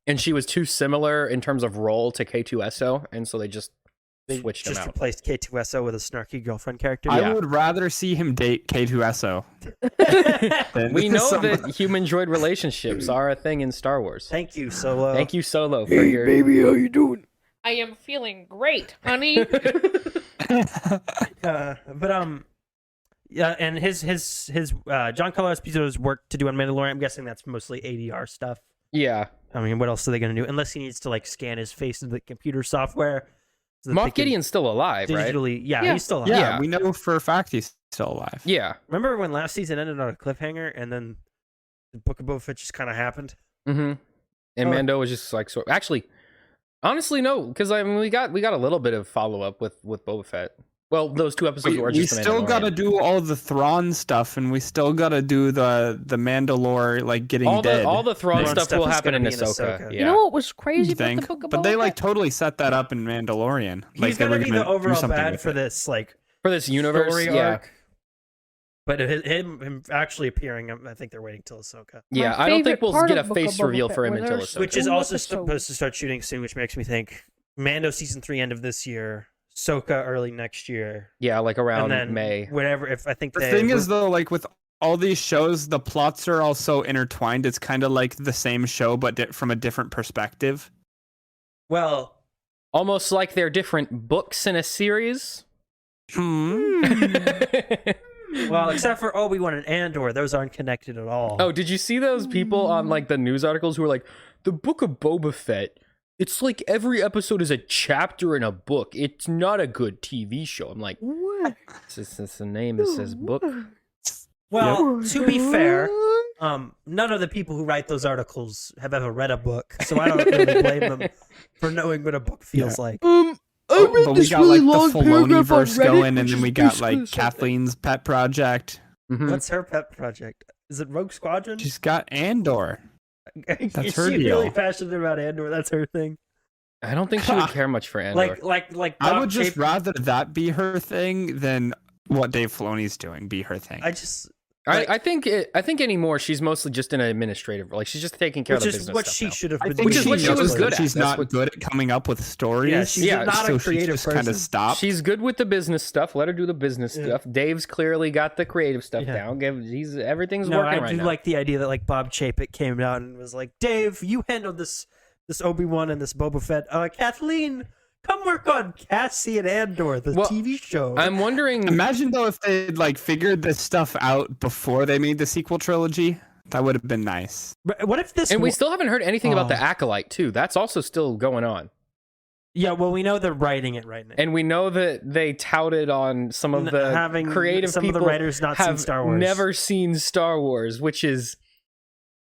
and she was too similar in terms of role to K2SO, and so they just switched him just out. replaced K2SO with a snarky girlfriend character. I would rather see him date K2SO. than We know somebody- that human droid relationships are a thing in Star Wars. Thank you, Solo. Thank you, Solo, for your. Baby, how you doing? I am feeling great, honey. Yeah, and his Giancarlo Esposito's work to do on Mandalorian. I'm guessing that's mostly ADR stuff. Yeah, I mean, what else are they going to do? Unless he needs to like scan his face into the computer software. So that they Moff can Gideon's still alive, right? digitally. Yeah, Yeah. he's still alive. yeah, Yeah. we know for a fact he's still alive. Yeah. Remember when last season ended on a cliffhanger, and then the Book of Boba Fett just kind of happened? Mm-hmm. And Oh. Mando was just like, actually, honestly, no, because I mean, we got a little bit of follow up with Boba Fett. Well, those 2 episodes were We just the still Mandalorian. got to do all the Thrawn stuff, and we still got to do the Mandalore like getting dead. all the Thrawn Thrawn stuff stuff will is happen gonna in be in Ahsoka. Ahsoka. Yeah. You know what was crazy you about think? the Book of But Boba they like Fett? totally set that up in Mandalorian. He's Like they going were to be gonna the do overall something bad with for it. this like For this universe, story yeah. arc. But him actually appearing, I think they're waiting till Ahsoka. Yeah, My I don't think favorite we'll part get a of Book of face Boba reveal Fett for him were until their Ahsoka. Which is Two also episodes. supposed to start shooting soon, which makes me think Mando season 3 end of this year, Ahsoka early next year, Yeah, like around and then May. whenever. If I think The they thing is, though, like with all these shows, the plots are all so intertwined. It's kind of like the same show, but from a different perspective. well, Almost like they're different books in a series. well, except for Obi-Wan and Andor, those aren't connected at all. Oh, did you see those people on like the news articles who were like, the Book of Boba Fett it's like every episode is a chapter in a book. It's not a good TV show. I'm like, What? it's the name that says book. Well, to be fair, none of the people who write those articles have ever read a book, so I don't really blame them for knowing what a book feels like. I read But we this got really like long the Filoni paragraph on verse Reddit, going, and which then is we got basically like the same thing. Kathleen's pet project. Mhm. What's her pet project? Is it Rogue Squadron? She's got Andor. Is That's her she really deal. passionate about Andor? That's her thing. I don't think she would care much for Andor. Like I Bob would just Chapek- rather that be her thing than what Dave Filoni's doing be her thing. I just I think anymore she's mostly just an administrative, like she's just taking care of which the is business what stuff she now. should have I been think Which is what she was knows good that at. She's That's not what- good at coming up with stories. Yeah, she's Yeah, not so a she creative just kind person. of stopped. She's good with the business stuff. Let her do the business Yeah. stuff. Dave's clearly got the creative stuff Yeah. down. Everything's No, working I right do now. like the idea that like Bob Chapek came out and was like, "Dave, you handled this Obi-Wan and this Boba Fett. Kathleen, come work on Cassian Andor, the Well, TV show." I'm wondering. Imagine though if they'd like figured this stuff out before they made the sequel trilogy. That would have been nice. But what if this? And we still haven't heard anything about the Oh. Acolyte too. That's also still going on. Yeah, well, we know they're writing it right now. And we know that they touted on some of the Having creative some people of the writers not seen have Star Wars. never seen Star Wars, which is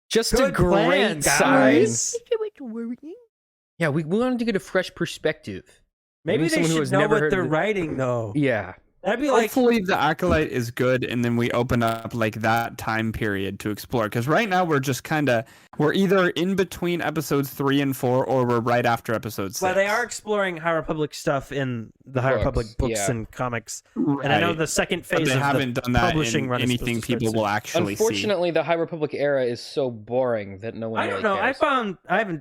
just a Good great plan, sign. guys. Yeah, we wanted to get a fresh perspective. Maybe Maybe they someone who should has know never what heard they're of the- writing, though. Yeah. That'd be like Hopefully the Acolyte is good, and then we open up like that time period to explore. Because right now we're just we're either in between episodes 3 and 4, or we're right after episode 6. well, they are exploring High Republic stuff in the High Books, Republic books yeah. and comics, right. and I know the second But phase they of haven't the done that publishing in run is anything supposed to start people will soon. actually see. Unfortunately, the High Republic era is so boring that no one I really don't know. cares.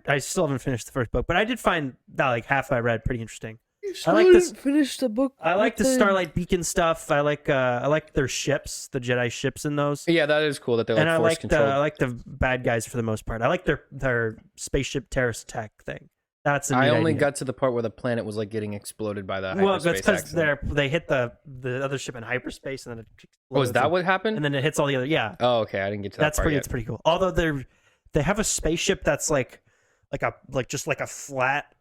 I still haven't finished the first book, but I did find that like half I read pretty interesting. You I like still this- didn't finish the book. I like the with Starlight Beacon stuff. I like their ships, the Jedi ships in those. Yeah, that is cool that they're like And I force like controlled. I like the bad guys for the most part. I like their spaceship terrorist attack thing. That's a I neat only idea. got to the part where the planet was like getting exploded by the well, hyperspace that's because accident. they hit the other ship in hyperspace and then it Oh, is explodes that and- what happened? and then it hits all the other Oh, okay. I didn't get to that that's part pretty yet. it's pretty cool. Although they have a spaceship that's like just like a flat,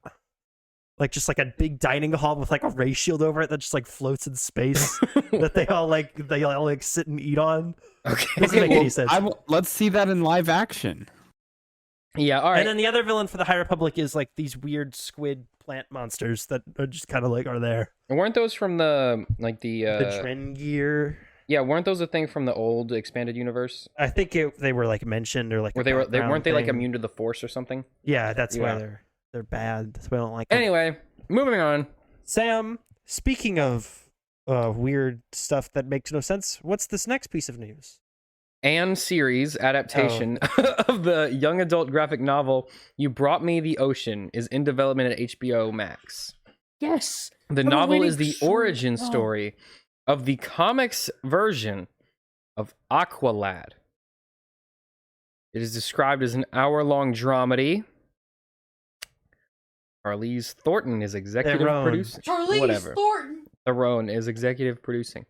like just like a big dining hall with like a ray shield over it that just like floats in space that they all like sit and eat on. Okay. Doesn't make any sense. Let's see that in live action. Yeah. All right. And then the other villain for the High Republic is like these weird squid plant monsters that are just kind of like are there. Weren't those from the like the The Drengir. yeah? Weren't those a thing from the old expanded universe? I think they were like mentioned or like Where a they background weren't they like thing. immune to the force or something? Yeah, that's Yeah. why they're bad. That's why I don't like them. Anyway, moving on. Sam, speaking of weird stuff that makes no sense, what's this next piece of news? Anne series adaptation of the young adult graphic novel "You Brought Me the Ocean" is in development at HBO Max. Yes. The I've been novel waiting is the so origin long. story of the comics version of Aqualad. It is described as an hour-long dramedy. Charlize Thornton is executive Theron. producing. Whatever. Thornton. Theron is executive producing.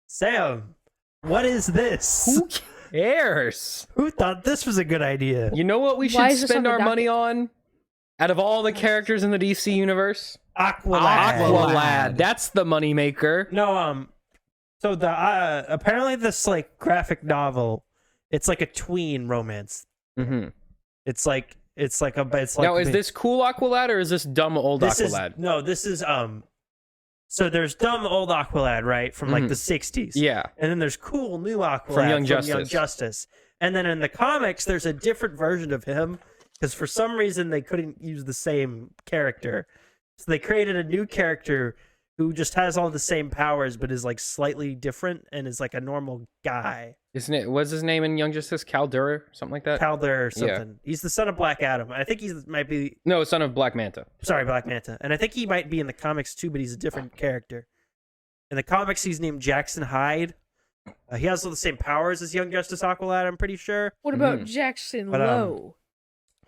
Sam, what is this? Who cares? Who thought this was a good idea? You know what we Why should is this on spend the our docket? money on? Out of all the characters in the DC universe? Aqualad. Aqualad. That's the moneymaker. No, so the apparently this like graphic novel, it's like a tween romance. Mm-hmm. It's like Now, is this cool Aqualad or is this dumb old this Aqualad? this is so there's dumb old Aqualad, right, from like the 60s. Yeah. And then there's cool new Aqualad From Young Young Justice. Justice. And then in the comics there's a different version of him because for some reason they couldn't use the same character. So they created a new character who just has all the same powers but is like slightly different and is like a normal guy. Isn't it? Was his name in Young Justice Caldera, something like that? Calder or something. He's the son of Black Adam. I think he might be No, son of Black Manta. Sorry, Black Manta. And I think he might be in the comics too, but he's a different character. In the comics, he's named Jackson Hyde. He has all the same powers as Young Justice Aqualad, I'm pretty sure. What about Jackson But, Lowe?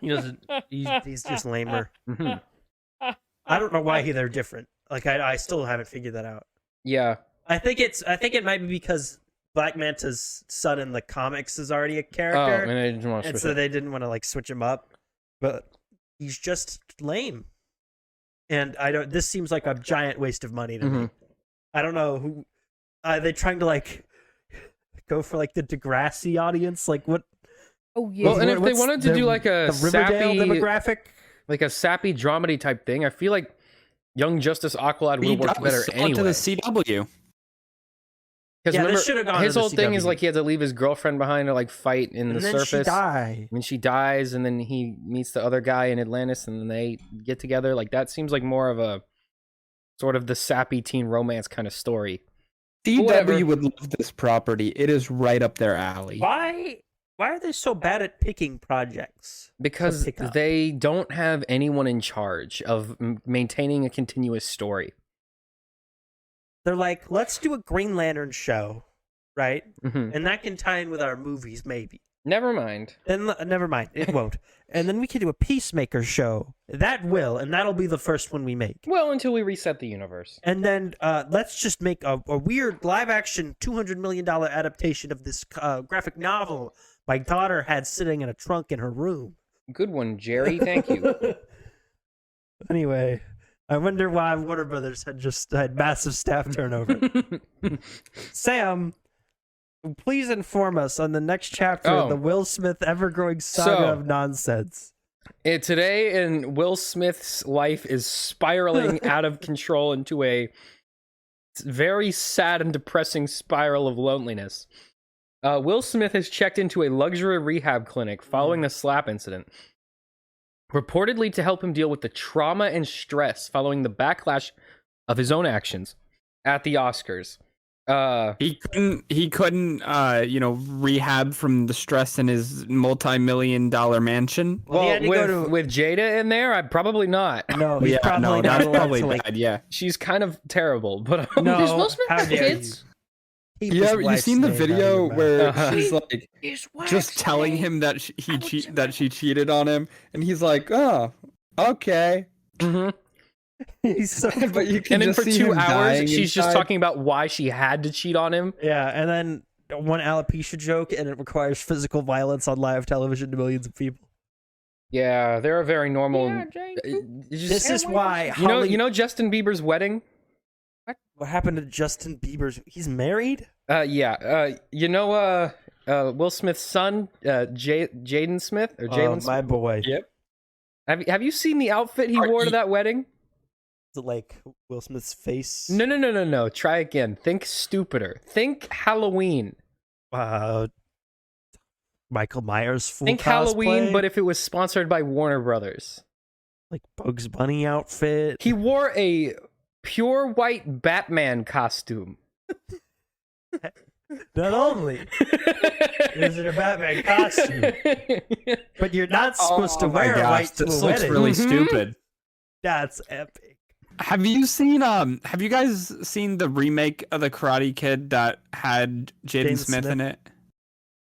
He doesn't. He's just lamer. Mhm. I don't know why they're different. Like I still haven't figured that out. Yeah. I think it might be because Black Manta's son in the comics is already a Oh, character, and I didn't want to and switch so it. they didn't want to like switch him up. But he's just lame. And I don't. This seems like a giant waste of money to me. I don't know who. Are they trying to like go for like the Degrassi audience? Like what? Oh yeah. Well, and if they what's wanted to do like a the Riverdale sappy, demographic, like a sappy dramedy type thing, I feel like Young Justice Aqualad would work better to anyway. the CW. Because Yeah, this remember, should've gone his to the whole thing is CW. like he had to leave his girlfriend behind to like fight in the and then surface. she died. And she dies, and then he meets the other guy in Atlantis, and then they get together. Like that seems like more of a sort of the sappy teen romance kind of story. Whatever. CW would love this property. It is right up their alley. Why are they so bad at picking projects? Because pick up? they don't have anyone in charge of maintaining a continuous story. They're like, let's do a Green Lantern show, right? Mhm. And that can tie in with our movies, maybe. Never mind. Then never mind, it won't. And then we can do a Peacemaker show. That will, and that'll be the first one we make. Well, until we reset the universe. And then let's just make a weird live-action $200 million adaptation of this graphic novel my daughter had sitting in a trunk in her room. Good one, Jerry. Thank you. Anyway, I wonder why Warner Brothers had massive staff turnover. Sam, please inform us on the next chapter of the Will Smith ever-growing saga of nonsense. Today, and Will Smith's life is spiraling out of control into a very sad and depressing spiral of loneliness. Will Smith has checked into a luxury rehab clinic following the slap incident, reportedly to help him deal with the trauma and stress following the backlash of his own actions at the Oscars. He couldn't rehab from the stress in his multi-million-dollar mansion. Well, he had to go to- with Jada in there, Probably not. No, he's probably not that's allowed probably to, bad. Yeah. She's kind of terrible, but No, Does Will Smith how have dare kids? Keep Yeah, his you wife's seen the name out of video your mouth. where she's like His just wife's telling name. him that that she cheated on him, and he's like, "Oh, okay." He's so But you can and then just for see 2 him hours, dying she's just inside. talking about why she had to cheat on him. Yeah, and then one alopecia joke, and it requires physical violence on live television to millions of people. Yeah, they're a very normal. Yeah, Jay. This is why you know Justin Bieber's wedding. what happened to Justin Bieber's. He's married. Will Smith's son, Jaden Smith or Jalen My Smith. boy. Yep. Have you seen the outfit he wore to that wedding? Is it like Will Smith's face? No. Try again. Think stupider. Think Halloween. Michael Myers full Think cosplay? Halloween, but if it was sponsored by Warner Brothers. like Bugs Bunny outfit. He wore a pure white Batman costume. Not only is it a Batman costume, but you're not supposed to Oh my wear gosh, white to this a looks wedding. really stupid. That's epic. Have you seen have you guys seen the remake of the Karate Kid that had Jaden Smith in it?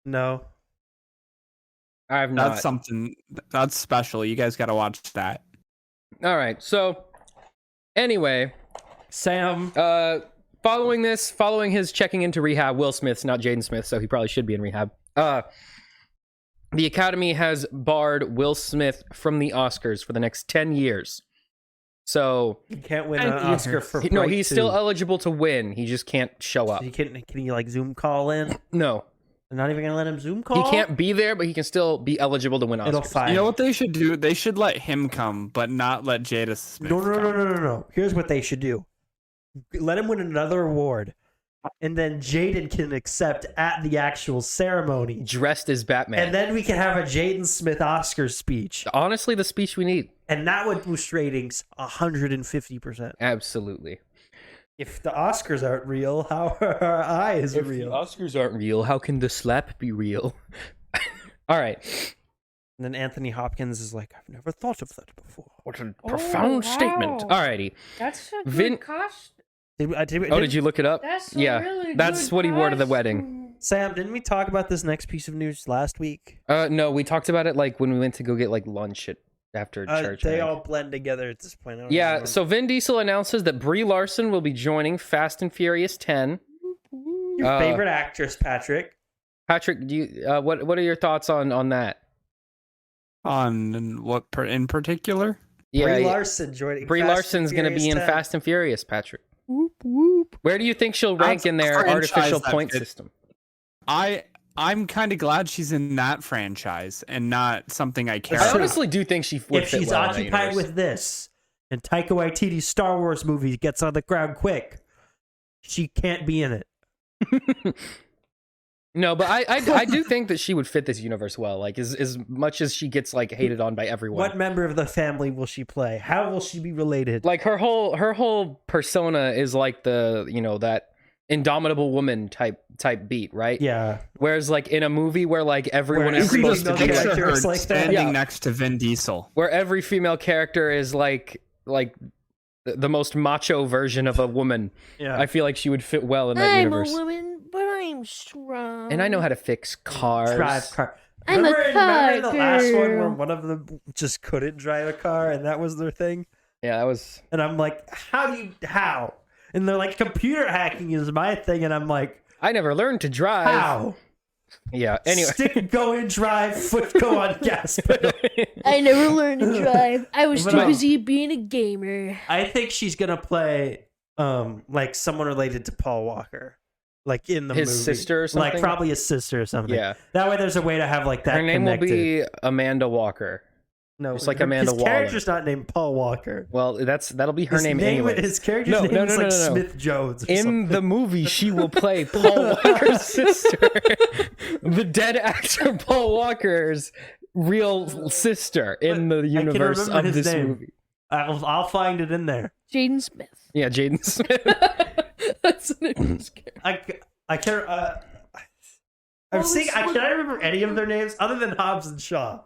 No. I have not. That's something that's special. You guys got to watch that. All right. So, anyway, Sam. following his checking into rehab, Will Smith's not Jaden Smith, so he probably should be in rehab. The Academy has barred Will Smith from the Oscars for the next 10 years. So You can't win an Oscar for he's Bright still 2. eligible to win. He just can't show up. He can he like Zoom call in? No, They're not even gonna let him Zoom call. he can't be there, but he can still be eligible to win Oscars. It'll fine. You know what they should do? They should let him come, but not let Jada Smith come. Here's what they should do. Let him win another award, and then Jaden can accept at the actual ceremony, Dressed as Batman. and then we can have a Jaden Smith Oscar speech, Honestly, the speech we need. and that would boost ratings 150%. Absolutely. If the Oscars aren't real, how are our eyes real? Oscars aren't real, how can the slap be real? All right. And then Anthony Hopkins is like, I've never thought of that before. What a profound statement. wow. Alrighty. That's a good Vin- costume. Did you look it up? That's a Yeah. really That's good what he wore to the costume. wedding. Sam, didn't we talk about this next piece of news last week? No, we talked about it like when we went to go get like lunch after church. I They think. all blend together at this point. I don't Yeah, remember. so Vin Diesel announces that Brie Larson will be joining Fast and Furious 10. Your favorite actress, Patrick. Patrick, do you what are your thoughts on that? On what in particular? Brie Yeah, Larson joining. Brie Fast and Larson's going to be Furious in 10. Fast and Furious, Patrick. Whoop whoop. Where do you think she'll rank That's in a their franchise artificial that point could- system? I'm kind of glad she's in that franchise and not something I care I That's true. about. honestly do think she would If fit she's well in that occupied universe. with this, and Taika Waititi's Star Wars movie gets on the ground quick, she can't be in it. No, but I do think that she would fit this universe well. Like as much as she gets like hated on by everyone. What member of the family will she play? How will she be related? Like her whole persona is like that indomitable woman type beat, right? Yeah. Whereas like in a movie where like everyone Where is every supposed to female be character like, Picture her is like that. standing Yeah. next to Vin Diesel. where every female character is like the most macho version of a woman. Yeah. I feel like she would fit well in that I'm universe. a woman, but I'm strong. And I know how to fix cars. Drive car. I'm a remember the last one where girl. one of them just couldn't drive a car and that was their thing? Yeah, that was. And I'm like, how? And they're like, computer hacking is my thing. And I'm like, I never learned to drive. how? Yeah. Anyway. Stick, go and drive, foot go on gas pedal. I never learned to drive. I was But too I- busy being a gamer. I think she's gonna play like someone related to Paul Walker. Like in the His movie. sister or Like something? probably his sister or something. Yeah. That way there's a way to have like that Her name connected. will be Amanda Walker. No, just like her- Amanda his Waller. character's not named Paul Walker. Well, that'll be her name anyway. His character's No, name no, is no, like no, no. Smith Jones. Or In something. the movie, she will play Paul Walker's sister. The dead actor Paul Walker's real sister in the I can universe remember of his this name. movie. I'll find it in there. Jaden Smith. Yeah, Jaden Smith. That's the name of this character. I can't. I'm seeing. Can I remember any of their names other than Hobbs and Shaw?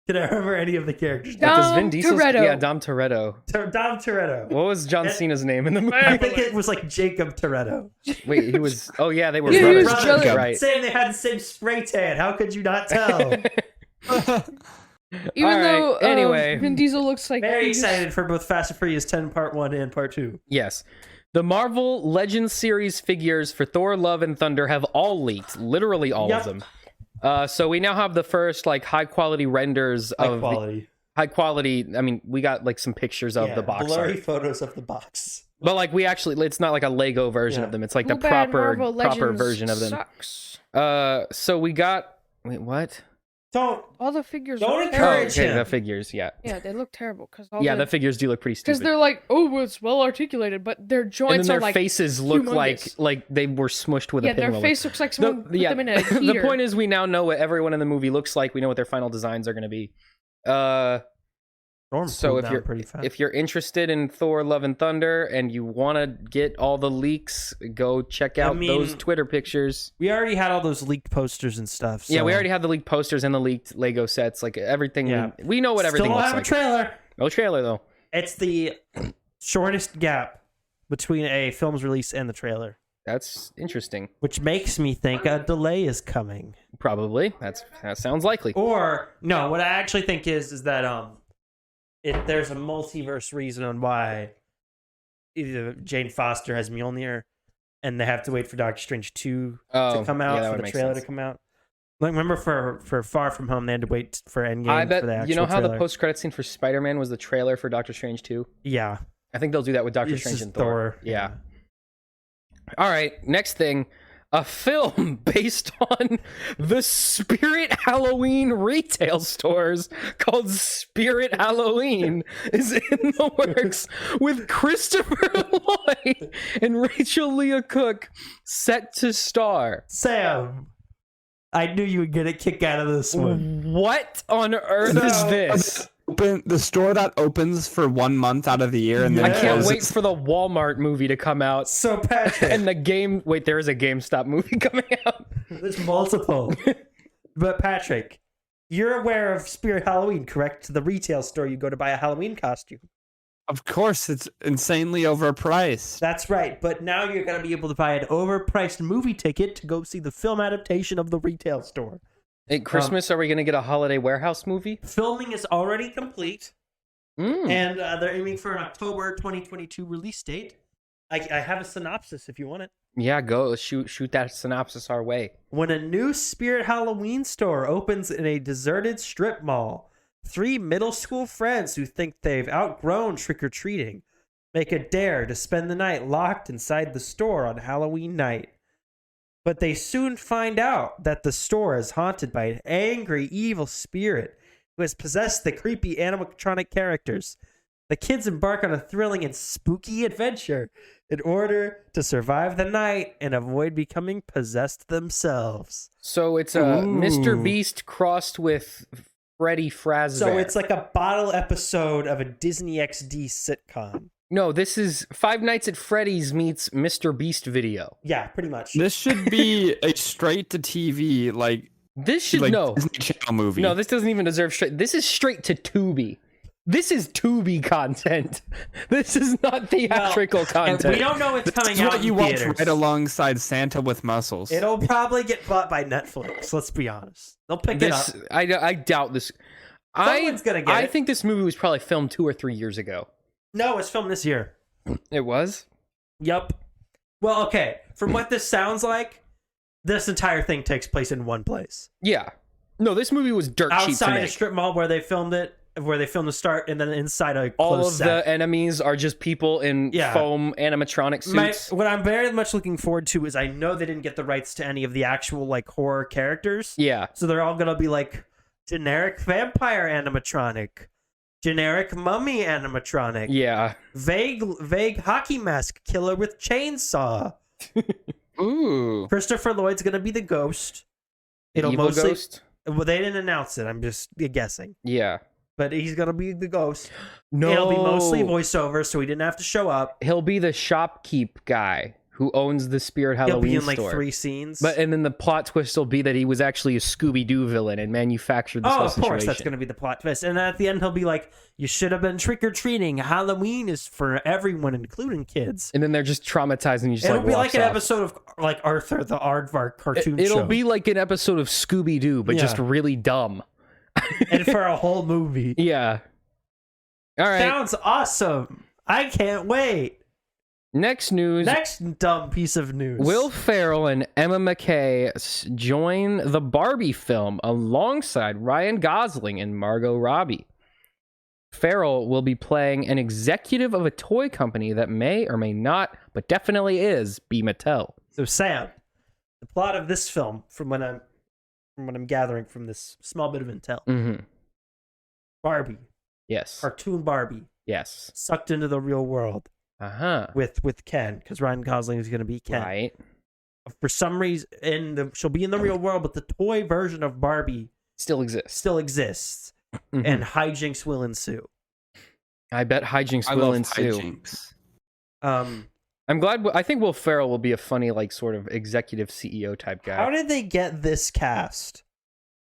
Can I remember any of the characters? Dom Does Vin Diesel's- Toretto. Yeah, Dom Toretto. Dom Toretto. What was John Cena's name in the movie? I think it was like Jacob Toretto. Wait, he was. Oh yeah, they were Yeah, he brothers. was jealous. Right. Saying they had the same spray tan. How could you not tell? Even All right, though anyway. Vin Diesel looks like Very he's- excited for both Fast and Furious 10 Part 1 and Part 2. Yes. The Marvel Legends series figures for Thor, Love, and Thunder have all leaked. Literally all Yep. of them. So we now have the first like high quality renders High of quality. high quality. I mean, we got like some pictures of Yeah, the box blurry art, photos of the box. but like we actually, it's not like a Lego version Yeah. of them. It's like Too the bad proper Marvel Legends version of them. Sucks. So we got. Wait, what? Don't. All the figures. Don't look Oh, terrible. encourage okay, him. the figures. Yeah, Yeah, they look terrible because yeah, the figures do look pretty because stupid. they're like, oh, well, it's well articulated, but their And then joints their are like faces look humongous. like they were smushed with yeah, a their pinwheel. face looks like someone put them in a the heater. point is, we now know what everyone in the movie looks like. We know what their final designs are going to be. Storm So cooled if down you're pretty fast. if you're interested in Thor: Love and Thunder and you want to get all the leaks, go check out mean, those Twitter pictures. we already had all those leaked posters and stuff. So. Yeah, we already have the leaked posters and the leaked Lego sets. Like everything, Yeah. we know what everything Still don't looks have like. a trailer. No trailer though. It's the shortest gap between a film's release and the trailer, That's interesting. which makes me think a delay is coming. Probably that sounds likely. Or no, what I actually think is that there's a multiverse reason on why either Jane Foster has Mjolnir, and they have to wait for Doctor Strange 2 Oh, to come yeah, out that for would the make trailer sense. to come out. Like remember for Far From Home, they had to wait for Endgame I for the bet actual you know how trailer. the post-credit scene for Spider-Man was the trailer for Doctor Strange 2. Yeah, I think they'll do that with Doctor It's Strange just and Thor. Thor. Yeah. All right, next thing. A film based on the Spirit Halloween retail stores called Spirit Halloween is in the works with Christopher Lloyd and Rachel Leah Cook set to star. Sam, I knew you would get a kick out of this one. What on earth is this? The store that opens for 1 month out of the year and then I can't closes. wait for the Walmart movie to come out. So Patrick, And the game. Wait, there is a GameStop movie coming out. there's multiple. But Patrick, you're aware of Spirit Halloween, correct? The retail store you go to buy a Halloween costume. Of course, it's insanely overpriced. That's right. But now you're going to be able to buy an overpriced movie ticket to go see the film adaptation of the retail store. At Christmas, are we going to get a holiday warehouse movie? Filming is already complete, Mm. and they're aiming for an October 2022 release date. I have a synopsis if you want it. Yeah, go shoot that synopsis our way. When a new Spirit Halloween store opens in a deserted strip mall, 3 middle school friends who think they've outgrown trick-or-treating make a dare to spend the night locked inside the store on Halloween night. But they soon find out that the store is haunted by an angry, evil spirit who has possessed the creepy animatronic characters. The kids embark on a thrilling and spooky adventure in order to survive the night and avoid becoming possessed themselves. So it's a Mr. Beast crossed with Freddy Fazbear. So it's like a bottle episode of a Disney XD sitcom. No, this is Five Nights at Freddy's meets Mr. Beast video. Yeah, pretty much. This should be a straight to TV This should Disney Channel movie. No, this doesn't even deserve straight. This is straight to Tubi. This is Tubi content. This is not theatrical content. We don't know it's coming It's out what you in watch theaters. right alongside Santa with muscles. It'll probably get bought by Netflix. Let's be honest. They'll pick it up. I doubt this. Someone's gonna get I it. think this movie was probably filmed 2 or 3 years ago. No, it's filmed this year. It was? Yep. Well, okay. From what this sounds like, this entire thing takes place in one place. Yeah. No, this movie was dirt cheap to Outside a make. strip mall where they filmed it, where they filmed the start, and then inside a All closed of set. the enemies are just people in foam animatronic suits. What I'm very much looking forward to is I know they didn't get the rights to any of the actual like horror characters. Yeah. So they're all gonna be like generic vampire animatronic, generic mummy animatronic, Yeah. vague hockey mask killer with chainsaw. Ooh. Christopher Lloyd's gonna be the ghost. Evil ghost? Well, they didn't announce it. I'm just guessing. Yeah. But he's gonna be the ghost. No. It'll be mostly voiceover, so he didn't have to show up. He'll be the shopkeep guy who owns the Spirit He'll Halloween be in like store. 3 scenes. And then the plot twist will be that he was actually a Scooby-Doo villain and manufactured this whole of situation. course, that's going to be the plot twist. And at the end, he'll be like, "You should have been trick or treating. Halloween is for everyone, including kids." And then they're just traumatized and you just It'll like be walks like an off. episode of like Arthur the Aardvark cartoon It'll show. be like an episode of Scooby-Doo, but just Yeah. really dumb. And for a whole movie. Yeah. All right. Sounds awesome. I can't wait. Next news. Next dumb piece of news. Will Ferrell and Emma McKay join the Barbie film alongside Ryan Gosling and Margot Robbie. Ferrell will be playing an executive of a toy company that may or may not, but definitely is, be Mattel. So Sam, the plot of this film, from what I'm gathering from this small bit of intel, Mm-hmm. Barbie, Yes. cartoon Barbie, Yes. sucked into the real world Uh-huh. with Ken, because Ryan Gosling is going to be Ken. Right. For some reason, she'll be in the real world, but the toy version of Barbie Still exists. still exists, Mhm. and hijinks will ensue. I bet hijinks I will love ensue. hijinks. I'm glad. I think Will Ferrell will be a funny, like, sort of executive CEO type guy. How did they get this cast?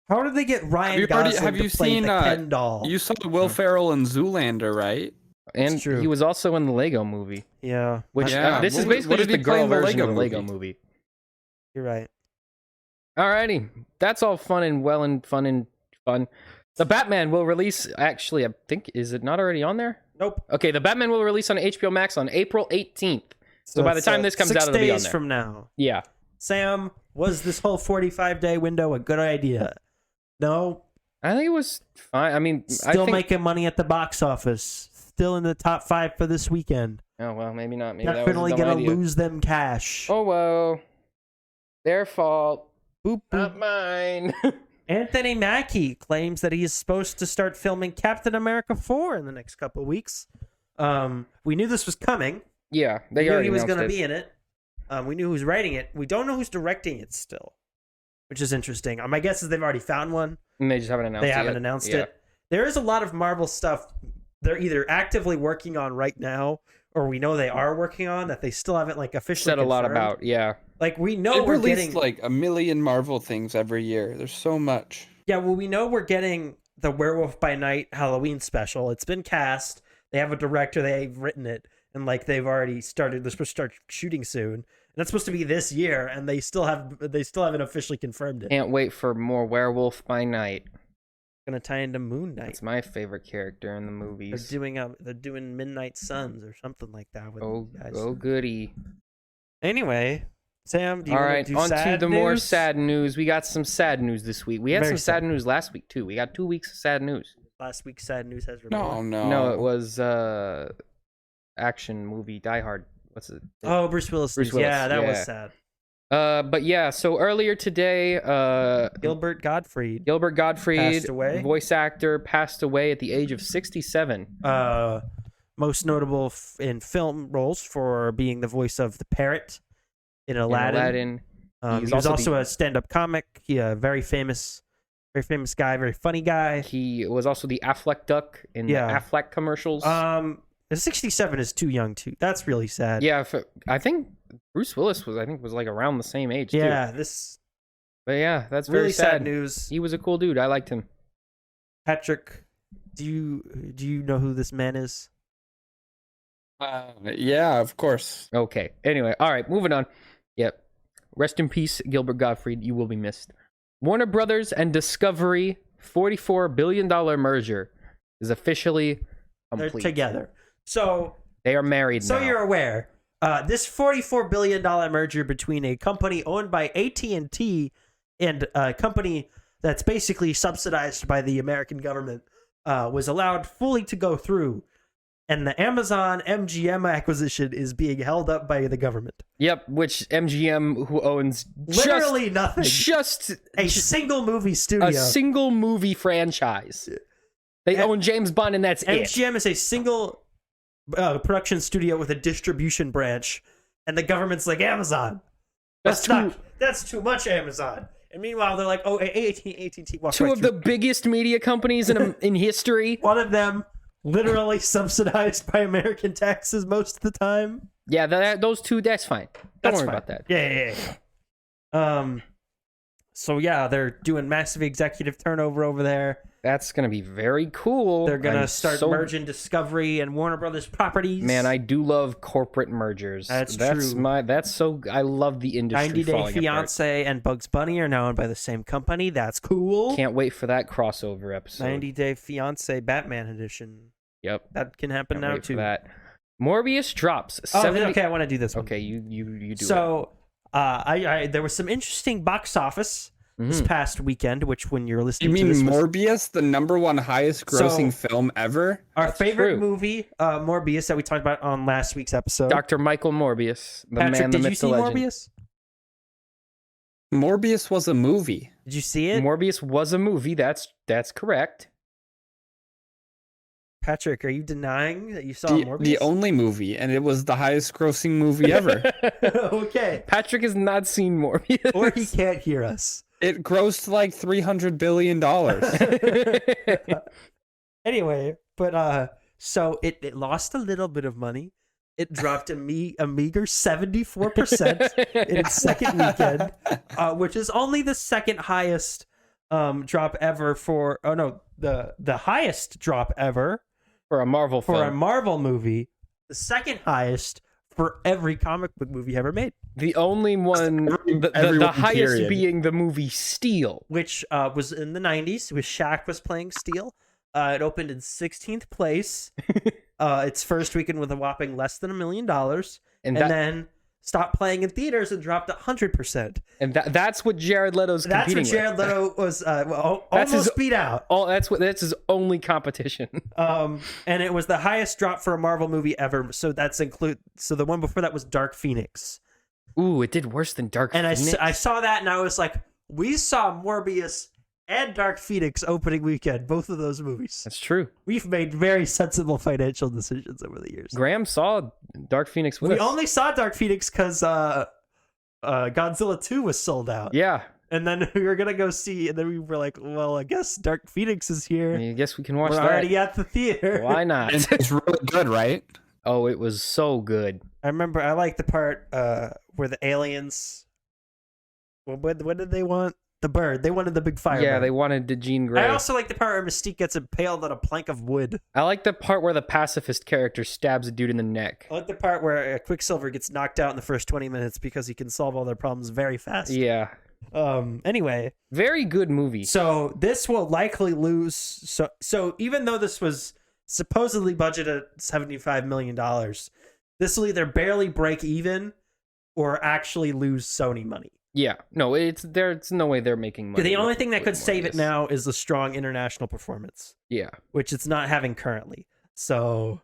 How did they get Ryan Gosling have you to play seen, the Ken doll? You saw Will Ferrell in Zoolander, right? And true. he was also in the Lego movie, Yeah, which Yeah. this is What- basically what just did the he play girl in the version Lego of the Lego movie? movie. you're right. Alrighty, that's all fun and well and fun. The Batman will release. Actually, I think is it not already on there? Nope. Okay, the Batman will release on HBO Max on April 18th. So by the time this comes 6 out, it'll be on days there. from now. Yeah. Sam, was this whole 45-day window a good idea? No. I think it was fine. I mean, I Still think. making money at the box office. Still in the top 5 for this weekend. Oh well, maybe not. Maybe Definitely that was a dumb gonna idea. lose them cash. Oh well, their fault, Boop, boop. not mine. Anthony Mackie claims that he is supposed to start filming Captain America 4 in the next couple of weeks. We knew this was coming. Yeah, We they knew already he was announced going to it. be in it. We knew who's writing it. We don't know who's directing it still, which is interesting. My guess is they've already found one. And they just haven't announced it. They haven't yet. announced Yeah. it. There is a lot of Marvel stuff they're either actively working on right now, or we know they are working on that they still haven't like officially Said a lot confirmed. about. Yeah. Like we know They we're release getting like a million Marvel things every year. There's so much. Yeah, well, we know we're getting the Werewolf by Night Halloween special. It's been cast. They have a director. They've written it, and like they've already started. They're supposed to start shooting soon, and that's supposed to be this year. And they still haven't officially confirmed it. Can't wait for more Werewolf by Night. Gonna tie into Moon Knight. That's my favorite character in the movies. They're doing Midnight Suns or something like that with Oh, these guys. oh goody. Anyway, Sam, do you All want right, to do on to sad the more news? sad news. We got some sad news this week. We had Very some sad news last week too. We got 2 weeks of sad news. Last week's sad news has No, removed. no. No, it was action movie Die Hard. What's it? Oh, Bruce Willis. Bruce news. Willis, Yeah, that was yeah. sad. But yeah, so earlier today, Gilbert Gottfried. Gottfried, Passed away? voice actor, passed away at the age of 67. Most notable in film roles for being the voice of the parrot in Aladdin. He was also a stand-up comic. He a very famous guy, very funny guy. He was also the Affleck duck in the Affleck commercials. 67 is too young too. That's really sad. Yeah, I think Bruce Willis was like around the same age too. Yeah, But yeah, that's really very sad news. He was a cool dude. I liked him. Patrick, do you know who this man is? Yeah, of course. Okay. Anyway, all right, moving on. Yep. Rest in peace, Gilbert Gottfried. You will be missed. Warner Brothers and Discovery $44 billion merger is officially complete. They're together. So They are married So now. you're aware, this $44 billion merger between a company owned by AT&T and a company that's basically subsidized by the American government was allowed fully to go through. And the Amazon MGM acquisition is being held up by the government. Yep, which MGM, who owns Literally nothing. just A single movie studio. a single movie franchise. They own James Bond, and that's it. MGM is a single production studio with a distribution branch, and the government's like, Amazon. That's too much, Amazon. And meanwhile, they're like, oh, AT&T walked Two right of through. the biggest media companies in history. One of them literally subsidized by American taxes most of the time. Yeah, those two, that's fine. Don't worry about that. Yeah. So yeah, they're doing massive executive turnover over there. That's gonna be very cool. They're gonna I'm start so- merging Discovery and Warner Brothers properties. Man, I do love corporate mergers. That's true. I love the industry. 90 Day falling apart. Fiance and Bugs Bunny are now owned by the same company. That's cool. Can't wait for that crossover episode. 90 Day Fiance Batman edition. Yep. That can happen Can't now wait too. for that. Morbius drops. Oh, 70... okay. I want to do this one. Okay, you do it. So, I there was some interesting box office this past weekend. Which, when you're You listening mean to this, Morbius, the #1 highest grossing film ever? our That's favorite true. movie, Morbius, that we talked about on last week's episode. Dr. Michael Morbius, the Patrick, man, the did you myth, see the legend. Morbius? Morbius was a movie. Did you see it, Morbius was a movie. That's correct. Patrick? Are you denying that you saw Morbius? The only movie, and it was the highest grossing movie ever. Okay, Patrick has not seen Morbius. or he can't hear us. It grossed like $300 billion. Anyway, but so it lost a little bit of money. It dropped a meager 74% in its second weekend, which is only the second highest drop ever for. Oh no, the highest drop ever for a Marvel for film. a Marvel movie. The second highest for every comic book movie ever made, The only one, the everyone, highest period. being the movie Steel. which was in the 90s. With Shaq was playing Steel. It opened in 16th place. Its first weekend with a whopping less than $1 million, and then stopped playing in theaters and dropped 100%. And that's what Jared Leto's That's what competing Jared with. Leto was That's almost his- beat out. That's his only competition. And it was the highest drop for a Marvel movie ever. So so the one before that was Dark Phoenix. Ooh, it did worse than Dark And Phoenix. I saw that and I was like, we saw Morbius and Dark Phoenix opening weekend, both of those movies. That's true. We've made very sensible financial decisions over the years. Graham saw Dark Phoenix with We us. only saw Dark Phoenix because Godzilla 2 was sold out. Yeah. And then we were going to go see, and then we were like, well, I guess Dark Phoenix is here. I guess we can watch We're that. already at the theater. Why not? It's really good, right? Oh, it was so good. I remember I like the part where the aliens. What did they want? The bird. They wanted the big fire. Yeah, bird. they wanted the Jean Grey. I also like the part where Mystique gets impaled on a plank of wood. I like the part where the pacifist character stabs a dude in the neck. I like the part where Quicksilver gets knocked out in the first 20 minutes because he can solve all their problems very fast. Yeah. Anyway, Very good movie. so this will likely lose. So even though this was supposedly budgeted at $75 million, this will either barely break even or actually lose Sony money. Yeah, no, there's no way they're making money. The only thing that could with save it Morbius. now is the strong international performance, Yeah. which it's not having currently. So,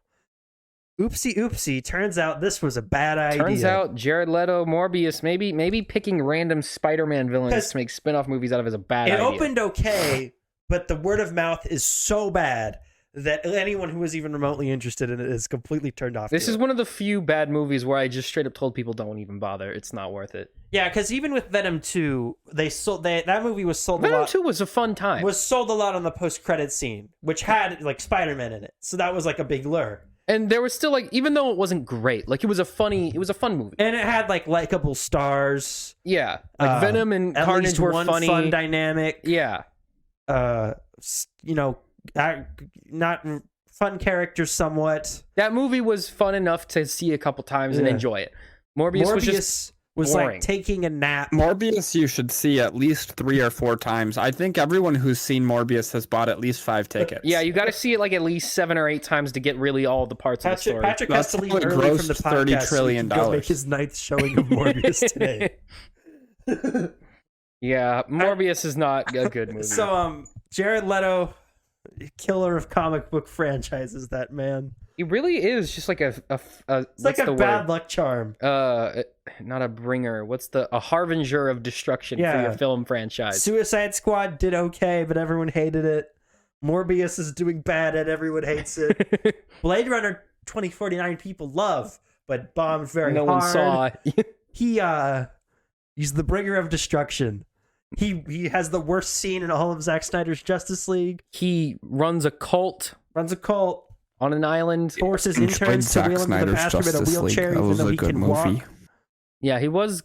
oopsie. Turns out this was a bad idea. Turns out Jared Leto, Morbius, maybe picking random Spider-Man villains 'Cause to make spin-off movies out of is a bad it idea. opened okay, but the word of mouth is so bad that anyone who was even remotely interested in it is completely turned off. This to is it. one of the few bad movies where I just straight up told people don't even bother. It's not worth it. Yeah, because even with Venom 2, that movie was sold a Venom lot. 2 was a fun time. Was sold a lot on the post-credit scene, which had like Spider-Man in it, so that was like a big lure. And there was still like, even though it wasn't great, like it was a fun movie. And it had like likable stars. Yeah, like Venom and At Carnage least were one funny. fun dynamic. Yeah, Not fun characters somewhat. that movie was fun enough to see a couple times and Yeah. enjoy it. Morbius was just was boring. like taking a nap. Morbius you should see at least 3 or 4 times. I think everyone who's seen Morbius has bought at least 5 tickets. yeah. You got to see it like at least 7 or 8 times to get really all the parts of the story. Patrick has That's to leave how it early from the grossed podcast $30 trillion. so he can go make his 9th showing of Morbius today. Yeah, Morbius is not a good movie. So, Jared Leto, killer of comic book franchises, that man. he really is just like It's what's like a the bad word? luck charm. Not a bringer. What's a harbinger of destruction for Yeah. your film franchise? Suicide Squad did okay, but everyone hated it. Morbius is doing bad and everyone hates it. Blade Runner 2049 people love, but bombed very no hard. one saw. He's the bringer of destruction. He has the worst scene in all of Zack Snyder's Justice League. He runs a cult Runs a cult, on an island. forces Enjoyed interns to Zack wheel him to the Snyder's bathroom in a Justice League. wheelchair, That even was though a he good can movie. walk. Yeah, he was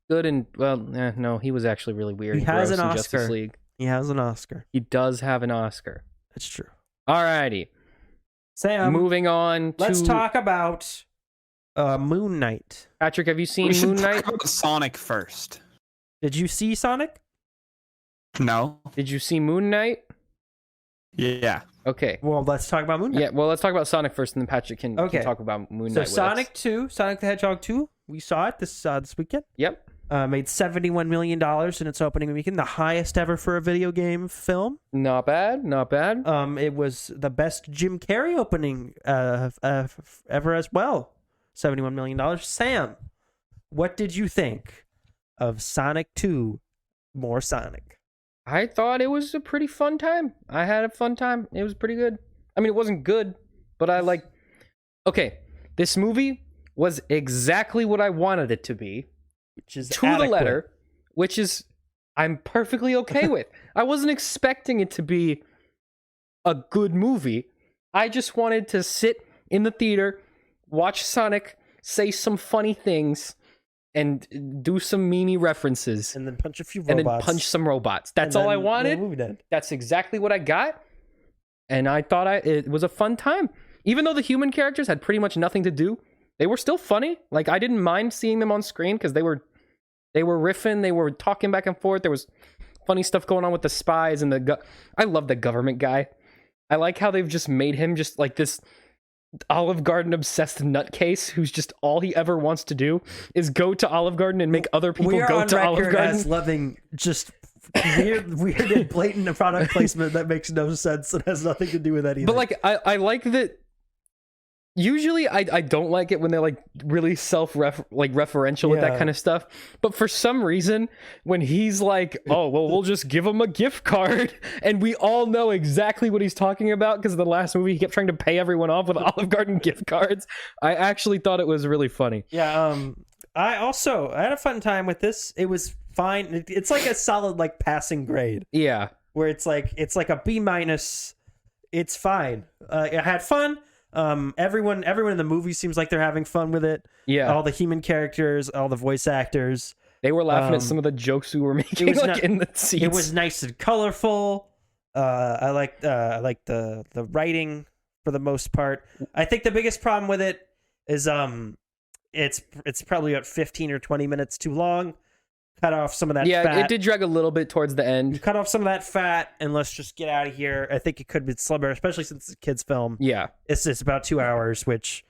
good and no, he was actually really weird. He and has gross an in Oscar. Justice League. He has an Oscar. He does have an Oscar. That's true. Alrighty, Sam, moving on. let's to... talk about Moon Knight. Patrick, have you seen We should Moon Knight? talk about Sonic first. Did you see Sonic? No? Did you see Moon Knight? Yeah. Okay. Well, let's talk about Moon Knight. Yeah, well, let's talk about Sonic first, and then Patrick can Okay. talk about Moon So Knight. Sonic 2, Sonic the Hedgehog 2, we saw it this weekend. Yep. Made $71 million in its opening weekend, the highest ever for a video game film. Not bad. Not bad. It was the best Jim Carrey opening ever as well. $71 million. Sam, what did you think of Sonic 2, More Sonic? I thought it was a pretty fun time. I had a fun time. It was pretty good. I mean, it wasn't good, but I like... Okay, this movie was exactly what I wanted it to be. Which is To adequate. the letter, which is I'm perfectly okay with. I wasn't expecting it to be a good movie. I just wanted to sit in the theater, watch Sonic, say some funny things, and do some memey references, And then punch a few robots. and then punch some robots. That's And all I then the wanted. movie did. That's exactly what I got. And I thought it was a fun time. Even though the human characters had pretty much nothing to do, they were still funny. Like, I didn't mind seeing them on screen because they were riffing, they were talking back and forth. There was funny stuff going on with the spies and I love the government guy. I like how they've just made him just like this Olive Garden obsessed nutcase who's just all he ever wants to do is go to Olive Garden and make other people We are go on to Olive record Garden. as loving just weird and blatant product placement that makes no sense and has nothing to do with anything. But like I like that. Usually I don't like it when they're like really referential with that Yeah. kind of stuff. But for some reason, when he's like, "Oh well, we'll just give him a gift card," and we all know exactly what he's talking about because in the last movie he kept trying to pay everyone off with Olive Garden gift cards. I actually thought it was really funny. yeah, I had a fun time with this. It was fine. It's like a solid like passing grade Yeah, where it's like a B-. It's fine. I had fun. Everyone in the movie seems like they're having fun with it. yeah. All the human characters, all the voice actors. They were laughing um, at some of the jokes we were making was like not- in the scenes. It was nice and colorful. I like the writing for the most part. I think the biggest problem with it is it's probably about 15 or 20 minutes too long. Cut off some of that fat. it did drag a little bit towards the You end. cut off some of that fat and let's just get out of here. I think it could be slimmer, especially since it's a kid's film. Yeah. It's about 2 hours, which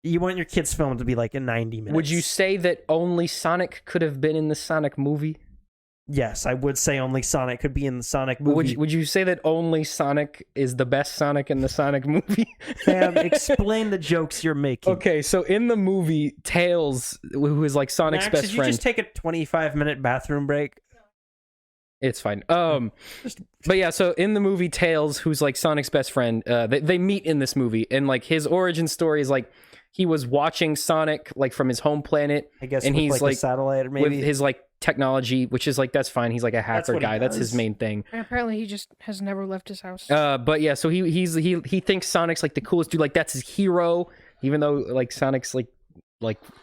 You want your kids' film to be like in 90 minutes. Would you say that only Sonic could have been in the Sonic movie? Yes, I would say only Sonic could be in the Sonic movie. Would you say that only Sonic is the best Sonic in the Sonic movie? Sam, explain the jokes you're making. Okay, so in the movie, Tails, who is like Sonic's Max, best did you friend. just take a 25-minute bathroom break? It's fine. But yeah, so in the movie, Tails, who's like Sonic's best friend, they meet in this movie, and like his origin story is like he was watching Sonic like from his home planet, I guess and with, he's like a satellite or maybe. with his like technology, which is like that's fine. He's like a hacker what he guy. That's his does. main thing. And apparently he just has never left his house. But yeah, so he thinks Sonic's like the coolest dude. Like that's his hero, even though like Sonic's like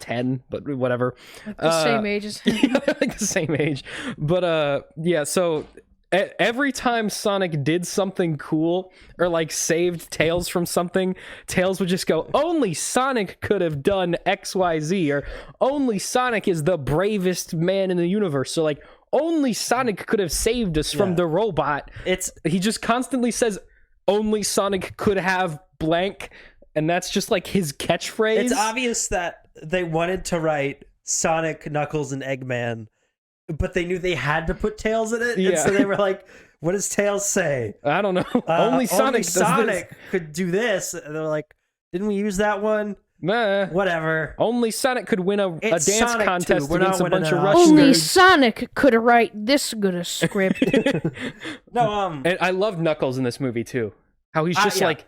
10, but whatever. Like the same age as him. Yeah, they're like the same age. But yeah, so every time Sonic did something cool or like saved Tails from something, Tails would just go, only Sonic could have done XYZ, or only Sonic is the bravest man in the universe. So like only Sonic could have saved us from the robot. He just constantly says only Sonic could have blank, and that's just like his catchphrase. It's obvious that they wanted to write Sonic, Knuckles, and Eggman, but they knew they had to put Tails in it, and Yeah. so they were like, "What does Tails say?" I don't know. Only Sonic does Sonic could do this, and they're like, "Didn't we use that one?" this. Nah. Whatever. Only Sonic could win a It's dance Sonic contest 2. We're against a not bunch of winning Russian Only nerds. Sonic could write this good a script. No, And I love Knuckles in this movie too. How he's just yeah. like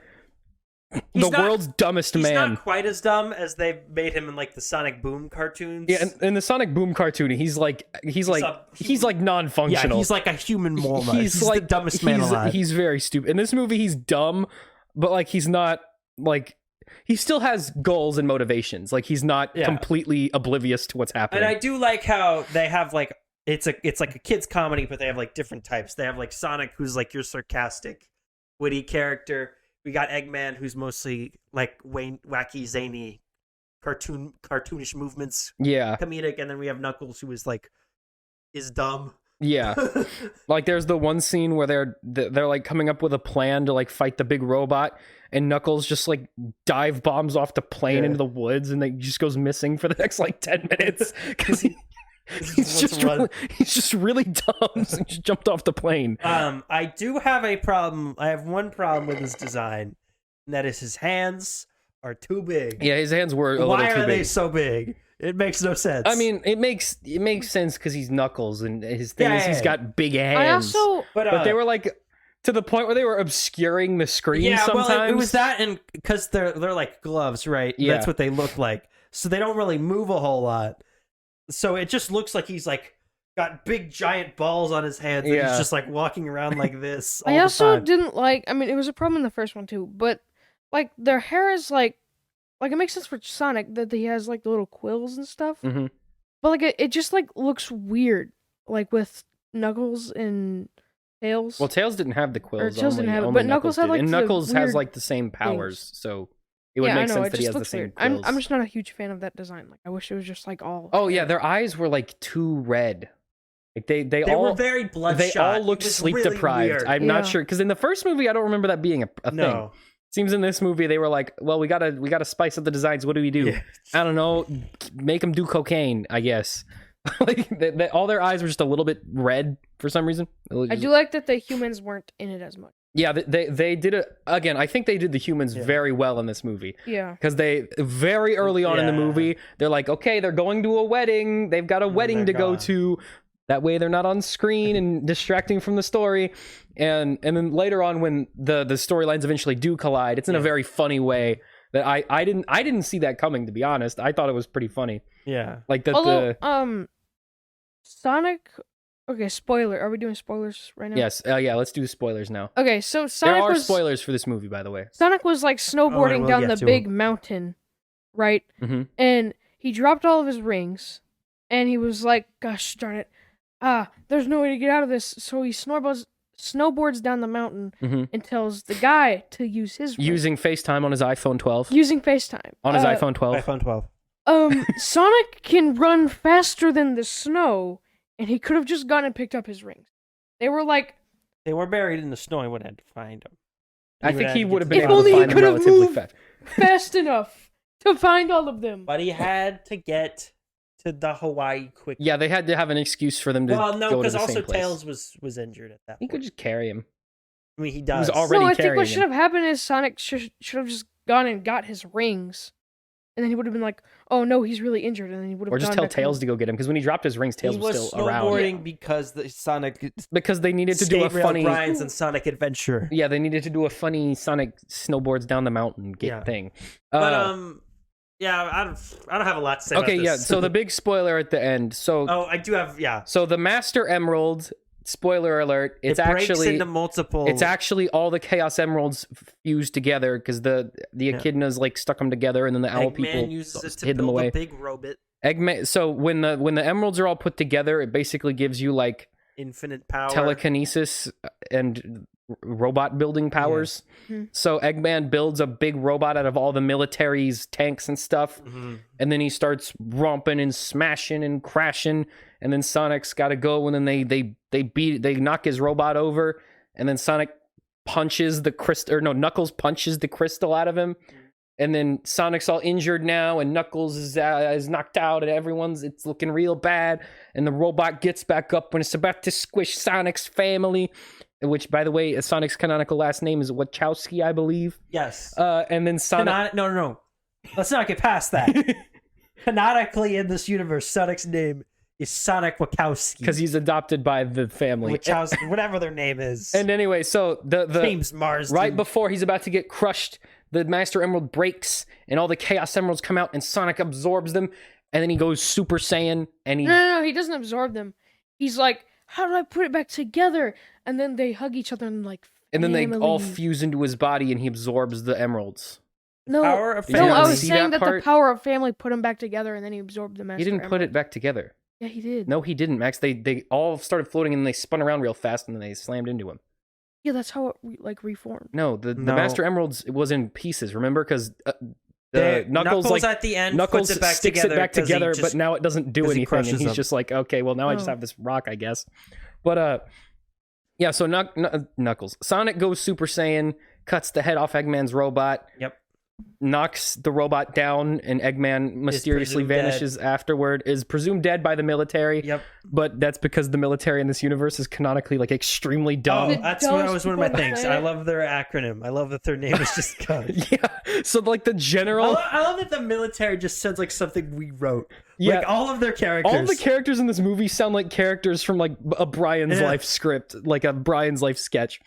He's the not- world's dumbest he's man. not quite as dumb as they made him in like the Sonic Boom cartoons. Yeah, in the Sonic Boom cartoon, he's like non-functional. Yeah, he's like a human moron. He's like the dumbest man alive. He's very stupid. In this movie, he's dumb, but like he's not like he still has goals and motivations. Like he's not completely oblivious to what's happening. And I do like how they have like it's like a kids comedy, but they have like different types. They have like Sonic, who's like your sarcastic, witty character. We got Eggman, who's mostly like wacky, zany, cartoonish movements, comedic, and then we have Knuckles, who is dumb. Yeah, like there's the one scene where they're like coming up with a plan to like fight the big robot, and Knuckles just like dive bombs off the plane into the woods, and he just goes missing for the next like 10 minutes because he's just really dumb. So he just jumped off the plane. I do have a problem. I have one problem with his design, and that is his hands are too big. Yeah, his hands were a Why little too are big. they so big? It makes no sense. I mean, it makes sense because he's Knuckles, and his thing is he's got big hands. But they were like to the point where they were obscuring the screen. Sometimes well, it was that, and because they're like gloves, right? Yeah. That's what they look like. So they don't really move a whole lot. So it just looks like he's like got big giant balls on his hands, and he's just like walking around like this. All I also the time. didn't like. I mean, it was a problem in the first one too, but like their hair is like it makes sense for Sonic that he has like the little quills and stuff. Mm-hmm. But like it just like looks weird, like with Knuckles and Tails. Well, Tails didn't have the quills. Tails didn't have it, only but Knuckles had, did. like, and the Knuckles has weird like the same powers, so it would yeah, make I know, sense it that he just has the looks same weird. quills. I'm just not a huge fan of that design. Like I wish it was just like all. Oh yeah, their eyes were like too red. Like they all were very bloodshot. They all looked It was sleep really deprived. weird. I'm not sure because in the first movie I don't remember that being a thing. No. Seems in this movie they were like, well, we gotta spice up the designs. What do we do? Yeah. I don't know. Make them do cocaine, I guess. Like all their eyes were just a little bit red for some reason. I do like that the humans weren't in it as much. Yeah, they did it again. I think they did the humans very well in this movie. Yeah. Because they very early on in the movie, they're like, okay, they're going to a wedding. They've got a wedding to go to. That way they're not on screen and distracting from the story. And then later on when the storylines eventually do collide, it's in a very funny way that I didn't see that coming, to be honest. I thought it was pretty funny. Yeah. Like that Although, Sonic. Okay, spoiler. Are we doing spoilers right now? Yes, yeah, let's do spoilers now. Okay, so Sonic There are was spoilers for this movie, by the way. Sonic was like snowboarding we'll down get the to big him. mountain, right? Mhm. And he dropped all of his rings, and he was like, "Gosh darn it! There's no way to get out of this." So he snowboards down the mountain Mhm. and tells the guy to use his ring. Using FaceTime on his iPhone 12. Using FaceTime On his iPhone 12. iPhone 12. Sonic can run faster than the snow, and he could have just gone and picked up his rings. They were like, They were buried in the snow. I would have had to find them. I think he would have been If able only to he find them could have relatively moved fast. fast enough to find all of them. But he had to get to the Hawaii quick. Yeah, they had to have an excuse for them to Well, no, go to because the also same place. Tails was injured at that He point. could just carry him. I mean, he was does. already No, I think carrying what should him. have happened is Sonic should have just gone and got his rings. And then he would have been like, oh no, he's really injured. And then he would have Or just gone tell back Tails home. to go get him, because when he dropped his rings, Tails He was was still around. snowboarding because the Sonic Because they needed to do a skate rail funny. grinds and Sonic Adventure. Yeah, they needed to do a funny Sonic snowboards down the mountain Yeah. thing. But yeah, I don't have a lot to say. Okay, about yeah. this. So the big spoiler at the end. So oh, I do have So the Master Emerald. Spoiler alert! It's it breaks actually into multiple. It's actually all the Chaos Emeralds fused together because the Echidnas like stuck them together, and then the Owl Eggman people uses it to hid them build away. a big robot, Eggman. So when the emeralds are all put together, it basically gives you like infinite power. telekinesis and robot building powers. Hmm. So Eggman builds a big robot out of all the military's tanks and stuff, Mhm. and then he starts romping and smashing and crashing. And then Sonic's got to go, and then they knock his robot over, and then Sonic punches the crystal, or no, Knuckles punches the crystal out of him, and then Sonic's all injured now, and Knuckles is knocked out, and it's looking real bad, and the robot gets back up when it's about to squish Sonic's family, which, by the way, Sonic's canonical last name is Wachowski, I believe. Yes. And then Sonic. No. Let's not get past that. Canonically, in this universe, Sonic's name is Sonic Wachowski. Because he's adopted by the family. Wachowski, whatever their name is. And anyway, so the James Marsden. right before he's about to get crushed, the Master Emerald breaks, and all the Chaos Emeralds come out, and Sonic absorbs them, and then he goes Super Saiyan, and he No, he doesn't absorb them. He's like, how do I put it back together? And then they hug each other and like. and then they all family. fuse into his body, and he absorbs the emeralds. No, Power of Did you no, not I was see saying that that part? the power of family put him back together, and then he absorbed the Master He didn't put Emerald. it back together. Yeah, he did. No, he didn't, Max. They all started floating, and they spun around real fast, and then they slammed into him. Yeah, that's how it reformed. No, the No. Master Emeralds was in pieces. Remember, because Knuckles like at the end Knuckles puts it back sticks together it back 'cause he together, just- but now it doesn't do 'cause he anything, and crushes he's them. just like, okay, well, now I just Oh. have this rock, I guess. But yeah. So Knuckles, Sonic goes Super Saiyan, cuts the head off Eggman's robot. Yep. Knocks the robot down, and Eggman mysteriously presumed dead. vanishes afterward. Is presumed dead by the military. Yep. But that's because the military in this universe is canonically like extremely Oh, dumb. The that's dumbest one of my people on the things. I planet. love their acronym. I love that their name is just God. Yeah. So like the general. I love that the military just sounds like something we wrote. Yeah. Like all of their characters. All the characters in this movie sound like characters from like a Brian's Yeah. Life script, like a Brian's Life sketch.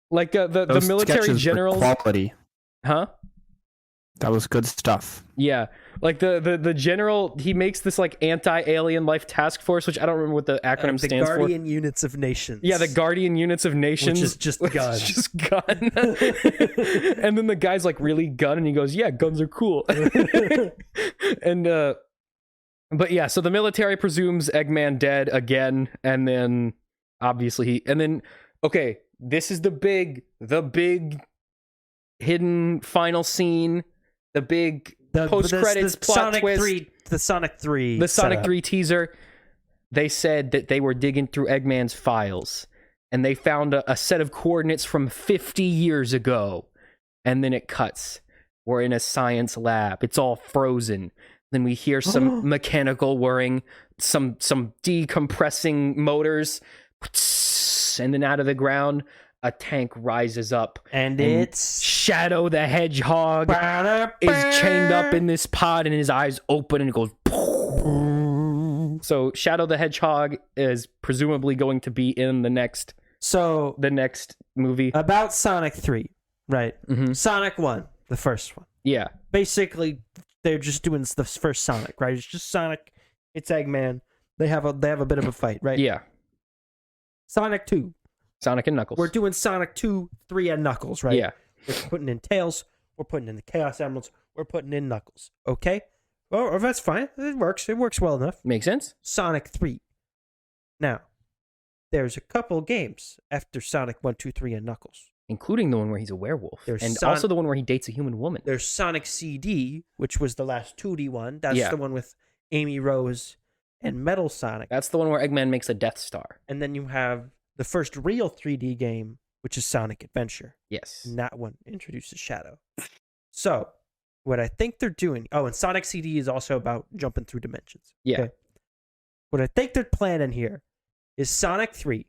Like the Those military sketches were generals, quality. huh? That was good stuff. Yeah, like the general, he makes this like anti-alien life task force, which I don't remember what the acronym the stands Guardian Units of Nations. for. Yeah, the Guardian Units of Nations, Which is just which is gun. just gun. And then the guy's like, really gun, and he goes, yeah, guns are cool. And but yeah, so the military presumes Eggman dead again, and then obviously okay, this is the big hidden final scene, the big post-credits plot Sonic twist, 3, the Sonic 3. the Sonic setup. 3 teaser. They said that they were digging through Eggman's files, and they found a set of coordinates from 50 years ago, and then it cuts. We're in a science lab. It's all frozen. Then we hear some mechanical whirring, some decompressing motors, and then out of the ground, a tank rises up. And it's Shadow the Hedgehog is chained up in this pod, and his eyes open, and it goes. So Shadow the Hedgehog is presumably going to be in the next movie. About Sonic 3, right? Mhm. Sonic 1, the first one. Yeah. Basically, they're just doing the first Sonic, right? It's just Sonic. It's Eggman. They have a bit of a fight, right? Yeah. Sonic 2. Sonic and Knuckles. We're doing Sonic 2, 3, and Knuckles, right? Yeah. We're putting in Tails. We're putting in the Chaos Emeralds. We're putting in Knuckles. Okay? Well, that's fine. It works. It works well enough. Makes sense? Sonic 3. Now, there's a couple games after Sonic 1, 2, 3, and Knuckles. Including the one where he's a werewolf. There's and also the one where he dates a human woman. There's Sonic CD, which was the last 2D one. That's Yeah. the one with Amy Rose and Metal Sonic. That's the one where Eggman makes a Death Star. And then you have the first real 3D game, which is Sonic Adventure. Yes. And that one introduces Shadow. So, what I think they're doing. Oh, and Sonic CD is also about jumping through dimensions. Yeah. What I think they're planning here is Sonic 3.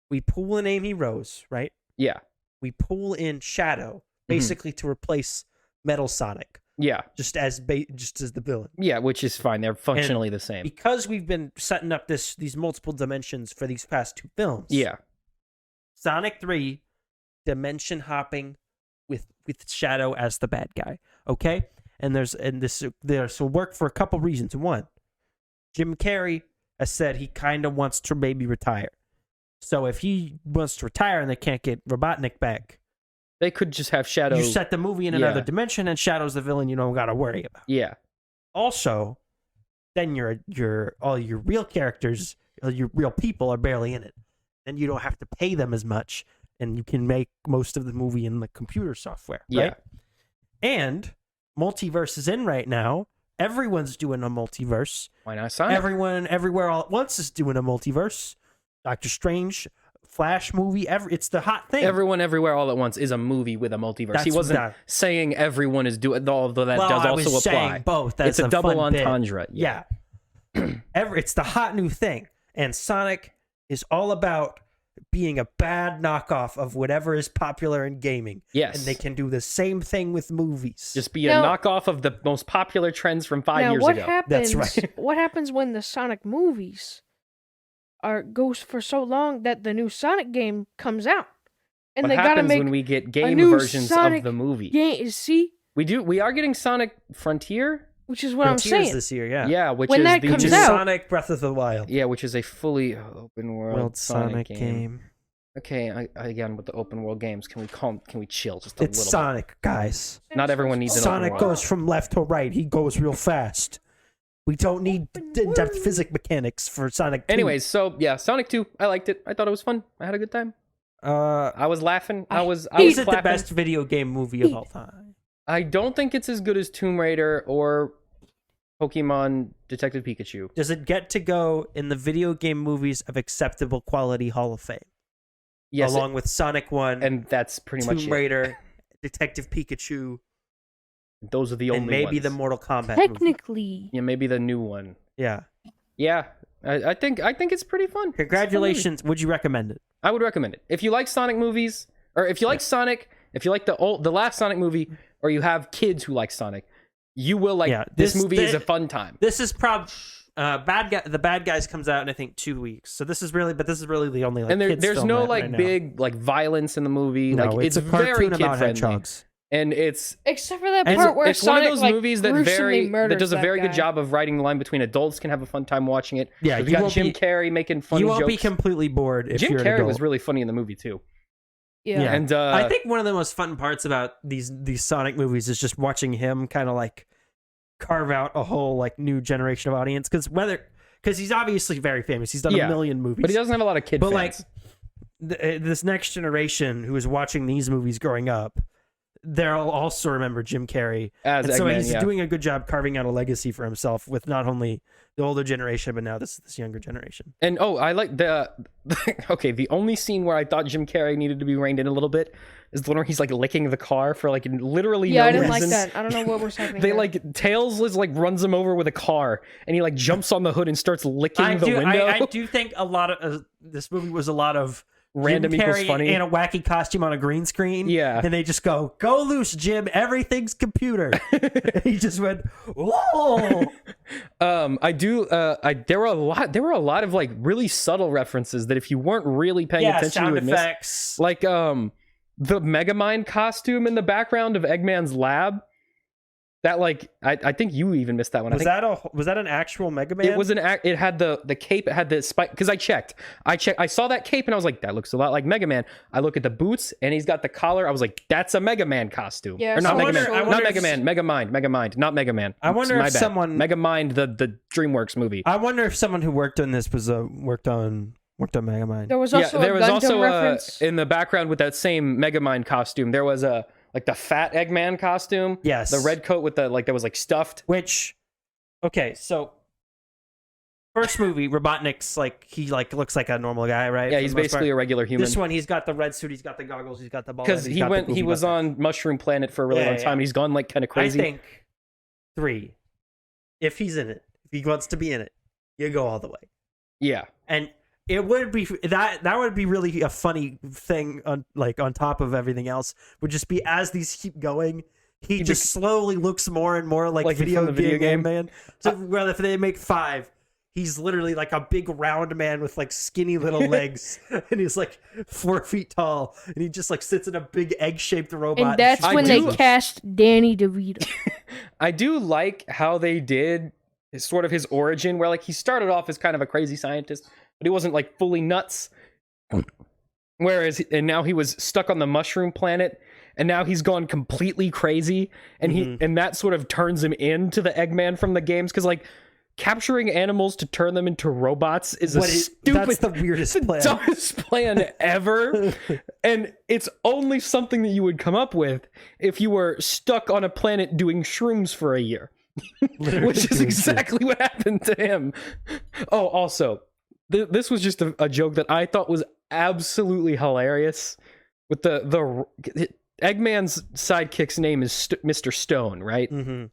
We pull in Amy Rose, right? Yeah. We pull in Shadow, basically to replace Metal Sonic, Yeah. just as the villain. Yeah, which is fine. They're functionally the same. Because we've been setting up these multiple dimensions for these past 2 films. Yeah. Sonic 3, dimension hopping with Shadow as the bad guy. Okay? And this will work for a couple reasons. One, Jim Carrey has said he kind of wants to maybe retire. So if he wants to retire and they can't get Robotnik back, They could just have Shadow. you set the movie in another dimension and Shadow's the villain you don't got to worry about. Yeah. Also, then all your real characters, your real people are barely in it. Then you don't have to pay them as much, and you can make most of the movie in the computer software. Yeah. Right? And multiverse is in right now. Everyone's doing a multiverse. Why not Sonic? Everyone, everywhere, all at once is doing a multiverse. Doctor Strange, Flash movie. It's the hot thing. Everyone Everywhere All at Once is a movie with a multiverse. That's He wasn't that- saying everyone is doing, although that Well, does I also was apply. saying both. That's It's a double fun bit. entendre. Yeah. It's the hot new thing. And Sonic is all about being a bad knockoff of whatever is popular in gaming. Yes. And they can do the same thing with movies. Just be Now- a knockoff of the most popular trends from 5 Now, years what ago. happens? That's right. What happens when the Sonic movies goes for so long that the new Sonic game comes out, and What they gotta happens make when we get game new versions Sonic of the movie? game? See, We are getting Sonic Frontier. which is what I'm Frontiers saying. this year, yeah. Yeah, which When is that the comes Which is out- Sonic Breath of the Wild. yeah, which is a fully open world Sonic game. game. Okay, again with the open world games, can we chill just a It's little Sonic, guys. bit? Not everyone needs an Sonic open world. goes from left to right. He goes real fast. We don't need in-depth physics mechanics for Sonic 2. Anyways, so yeah, Sonic 2, I liked it. I thought it was fun. I had a good time. I was laughing. I was is it the clapping. best video game movie of all time? I don't think it's as good as Tomb Raider or Pokemon Detective Pikachu. Does it get to go in the video game movies of acceptable quality Hall of Fame? Yes, Along with Sonic 1, and that's pretty much Tomb it. Raider, Detective Pikachu, Those are the only and maybe ones. the Mortal Kombat movie. Technically, Yeah, maybe the new one. Yeah. Yeah, I think it's pretty fun. It's a fun movie. Congratulations. Would you recommend it? I would recommend it. If you like Sonic movies, or if you like Sonic, if you like the last Sonic movie, or you have kids who like Sonic, you will like this movie is a fun time. This is probably the bad guys comes out in I think 2 weeks. So this is really the only like And kids there's film no right like now. big like violence in the movie. No, like it's a very cartoon kid about friendly. hedgehogs. And it's except for that And part where it's Sonic one of those like, movies that gruesomely murders does a very that good guy. job of writing the line between adults can have a fun time watching it. Yeah, you you got won't Jim be- Carrey making funny You won't jokes. be completely bored if Jim you're an Carrey adult. was really funny in the movie too. Yeah. And I think one of the most fun parts about these Sonic movies is just watching him kind of like carve out a whole like new generation of audience because he's obviously very famous. He's done a million movies, but he doesn't have a lot of kid But fans. like this next generation who is watching these movies growing up, they'll also remember Jim Carrey, As and so Eggman, he's yeah. doing a good job carving out a legacy for himself with not only the older generation but now this younger generation. And I like the okay. The only scene where I thought Jim Carrey needed to be reined in a little bit is the one where he's like licking the car for like literally Yeah, no I didn't reason. like that. I don't know what was happening. They there. like Tails is like runs him over with a car, and he like jumps on the hood and starts licking the window. I do think a lot of this movie was a lot of Random Jim equals Carrey funny. in a wacky costume on a green screen. Yeah. And they just go loose, Jim. Everything's computer. And he just went, whoa. There were a lot of like really subtle references that if you weren't really paying attention, you sound would miss. effects. Like the Megamind costume in the background of Eggman's lab. That like I think you even missed that one. Was that an actual Mega Man? It was it had the cape, it had the spike, because I saw that cape and I was like, that looks a lot like Mega Man. I look at the boots and he's got the collar. I was like, that's a Mega Man costume. Yeah, or not so Mega I Man, wonder not if- Mega Man, Megamind, not Mega Man. I wonder My if bad. someone- Megamind, the DreamWorks movie. I wonder if someone who worked on this was worked on Mega Man. there was also there a was Gundam also reference. in the background with that same Megamind costume. There was a like the fat Eggman costume. Yes. The red coat with the like that was like stuffed. Which, okay, so First movie, Robotnik's he looks like a normal guy, right? Yeah, for he's the most basically part. a regular human. This one, he's got the red suit, he's got the goggles, he's got the ball. Because he was on Mushroom Planet for a really long time. And he's gone like kind of crazy. I think 3. If he's in it, if he wants to be in it, you go all the way. Yeah. And it would be that would be really a funny thing on top of everything else. Would just be as these keep going, he just slowly looks more and more like from the video game man. So well, if they make 5, he's literally like a big round man with like skinny little legs, and he's like 4 feet tall, and he just like sits in a big egg-shaped robot. And that's when they cast Danny DeVito. I do like how they did sort of his origin, where like he started off as kind of a crazy scientist, but he wasn't like fully nuts. Whereas, and now he was stuck on the Mushroom Planet, and now he's gone completely crazy, and and that sort of turns him into the Eggman from the games, because like capturing animals to turn them into robots is that's the weirdest plan. Dumbest plan ever. And it's only something that you would come up with if you were stuck on a planet doing shrooms for a year. Which is exactly what happened to him. Oh, also, this was just a joke that I thought was absolutely hilarious. With the Eggman's sidekick's name is Mr. Stone, right? Mm-hmm.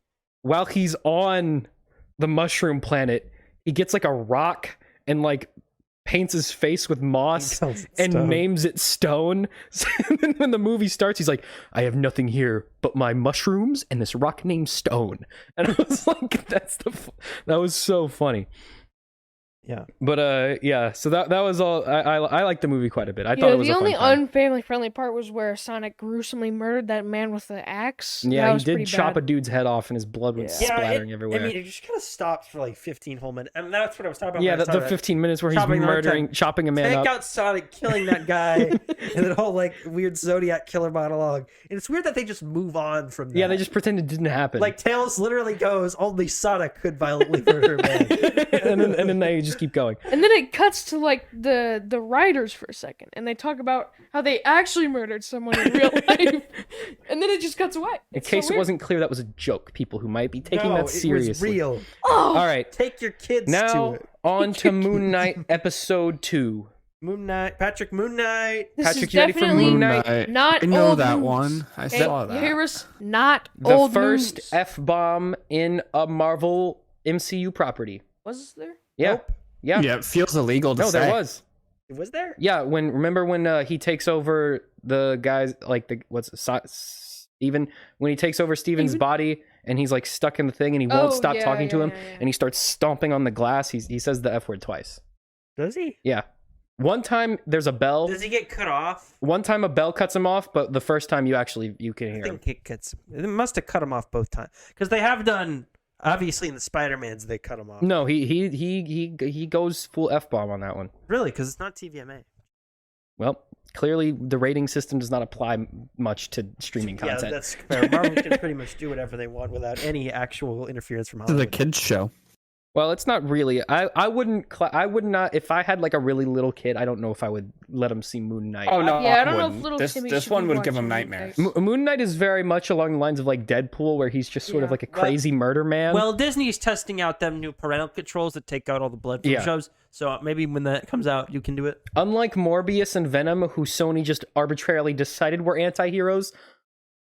While he's on the Mushroom Planet, he gets like a rock and like paints his face with moss and names it Stone. So then when the movie starts, he's like, I have nothing here but my mushrooms and this rock named Stone. And I was like, that was so funny. Yeah. But yeah, so that was all. I liked the movie quite a bit. I thought it was the a only fun time. unfamily friendly part was where Sonic gruesomely murdered that man with the axe. Yeah, that he was did pretty chop bad. a dude's head off and his blood was splattering everywhere. I mean, it just kind of stopped for like 15 whole minutes. And that's what I was talking about. Yeah, the 15 minutes where he's chopping a man Take up. out Sonic killing that guy, and the whole like weird Zodiac killer monologue. And it's weird that they just move on from that. Yeah, they just pretend it didn't happen. Like Tails literally goes, only Sonic could violently murder a man. and then they just keep going. And then it cuts to like the writers for a second, and they talk about how they actually murdered someone in real life, and then it just cuts away. In case it wasn't clear, that was a joke. People who might be taking No, that seriously. It was real. Oh, All right, Take your kids to now it. on to Moon Knight episode 2. Moon Knight, Patrick Moon Knight. this Patrick, is you ready for definitely Moon Knight? not I know old that news. one. I Okay, saw you that. hear us? Not The old first news. F-bomb in a Marvel MCU property. Was there? Yeah. Nope. Yeah. Yeah, it feels illegal to No, say. there was. Was there? Yeah, remember when he takes over the guys, like Steven, when he takes over Steven's Steven? body and he's like stuck in the thing and he won't stop talking to him yeah. and he starts stomping on the glass. He says the F word twice. Does he? Yeah. One time there's a bell. Does he get cut off? One time a bell cuts him off, but the first time you can hear I him. think it cuts. It must have cut him off both times because they have done. Obviously, in the Spider-Mans, they cut him off. No, he goes full F-bomb on that one. Really, because it's not TVMA. Well, clearly the rating system does not apply much to streaming content. Yeah, that's fair. Marvel can pretty much do whatever they want without any actual interference from This is Hollywood. a kids show. Well, it's not really. I would not. If I had like a really little kid, I don't know if I would let him see Moon Knight. Oh no, Yeah, I don't know if wouldn't. little This Timmy this should one be would give him watching nightmares. Moon Moon Knight is very much along the lines of like Deadpool, where he's just sort of Yeah. like a crazy murder man. Well, Disney's testing out them new parental controls that take out all the blood from Yeah. shows. So maybe when that comes out, you can do it. Unlike Morbius and Venom, who Sony just arbitrarily decided were anti-heroes,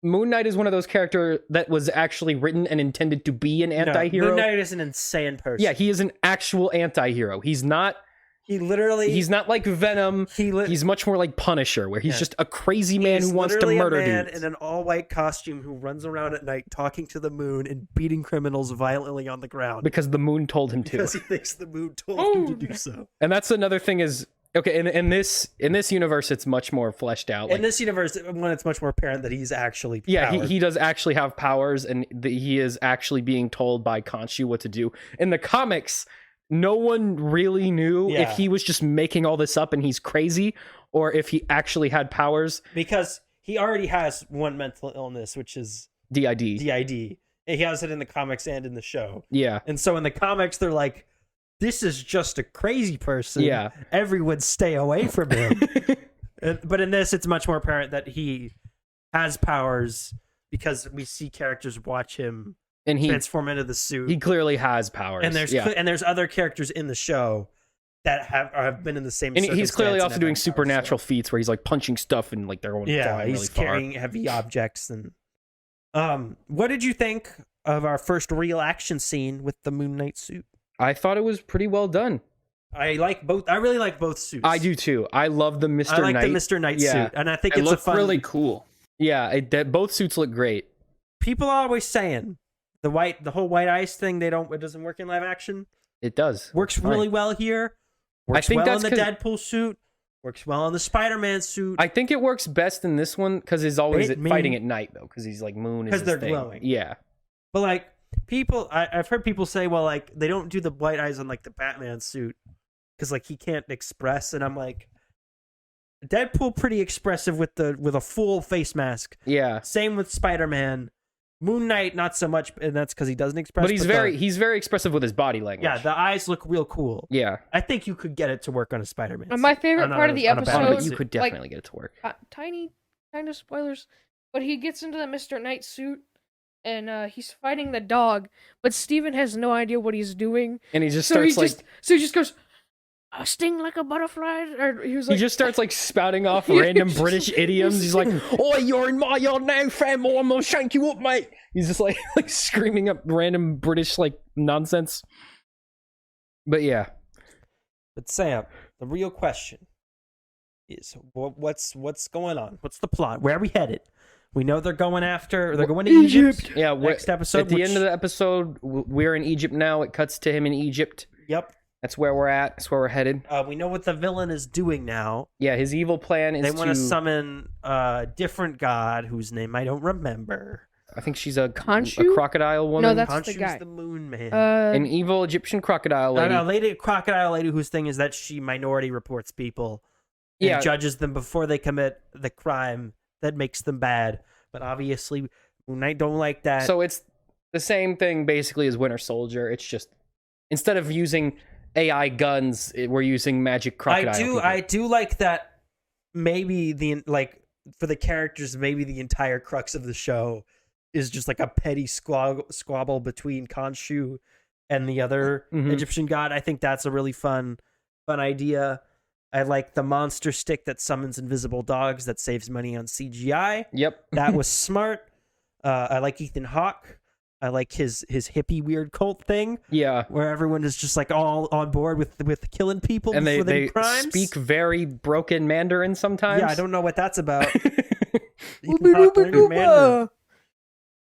Moon Knight is one of those characters that was actually written and intended to be an anti-hero. No, Moon Knight is an insane person. Yeah, he is an actual anti-hero. He's not he's not like Venom. He's much more like Punisher, where he's just a crazy man who wants to murder a man dudes. in an all-white costume who runs around at night talking to the moon and beating criminals violently on the ground Because the moon told him to. because he thinks the moon told him to do so. And that's another thing is, okay, in this universe, it's much more fleshed out. In this universe, when it's much more apparent that he's actually powered. He does actually have powers, and he is actually being told by Khonshu what to do. In the comics, no one really knew if he was just making all this up and he's crazy, or if he actually had powers. Because he already has one mental illness, which is DID. DID. And he has it in the comics and in the show. Yeah. And so in the comics, they're like, this is just a crazy person. Yeah. Everyone stay away from him. But in this, it's much more apparent that he has powers because we see characters watch him and he transform into the suit. he clearly has powers. and there's other characters in the show that have been in the same. And he's clearly circumstance also and doing have powers, supernatural so. feats where he's like punching stuff and like they're going Yeah, flying he's really far. carrying heavy objects. And what did you think of our first real action scene with the Moon Knight suit? I thought it was pretty well done. I like both. I really like both suits. I do too. I love the Mr. I like Knight. the Mr. Knight Yeah. suit, and I think It it's a looked fun. really cool. Yeah, both suits look great. People are always saying the whole white ice thing. It doesn't work in live action. It does. Works It's fine. really well here. Works think well in that's the 'cause- Deadpool suit. Works well in the Spider-Man suit. I think it works best in this one because he's always It fighting mean- at night though, because he's like moon is 'Cause his they're thing. glowing. Yeah, But like I've heard people say, well, like they don't do the white eyes on like the Batman suit because like he can't express, and I'm like, Deadpool pretty expressive with a full face mask. yeah. Same with Spider-Man. Moon Knight not so much, and that's because he doesn't express. But he's very expressive with his body language. yeah. The eyes look real cool. yeah. I think you could get it to work on a Spider-Man. And my suit. favorite Not part on of a- the on a episode- Batman But you suit. could definitely get it to work. Tiny kind of spoilers, but he gets into the Mr. Knight suit and he's fighting the dog, but Steven has no idea what he's doing. And he just So starts he like just goes, "I sting like a butterfly," or he was he like, just starts like spouting off random British idioms. He's like, "Oh, you're in my yard now, fam, or I'm gonna shank you up, mate." He's just like like screaming up random British like nonsense. But yeah, But Sam, the real question is what's going on? What's the plot? Where are we headed? We know they're going to Egypt. yeah. Next episode. At the end of the episode, we're in Egypt now. It cuts to him in Egypt. Yep. That's where we're at. That's where we're headed. We know what the villain is doing now. Yeah, his evil plan is They want to to summon a different god whose name I don't remember. I think she's a Khonshu? crocodile woman. No, that's the Khonshu's guy. the Moon Man. an evil Egyptian crocodile lady. A crocodile lady whose thing is that she minority reports people and Yeah. judges them before they commit the crime that makes them bad. But obviously, Moon Knight don't like that. So it's the same thing basically as Winter Soldier. It's just instead of using AI guns, we're using magic crocodile. I do like that. Maybe for the characters, maybe the entire crux of the show is just like a petty squabble between Khonshu and the other Mhm. Egyptian god. I think that's a really fun idea. I like the monster stick that summons invisible dogs that saves money on CGI. Yep. That was smart. I like Ethan Hawke. I like his hippie weird cult thing Yeah. where everyone is just like all on board with killing people And before they do crimes. speak very broken Mandarin sometimes. Yeah, I don't know what that's about. Ethan Hawke learning Mandarin.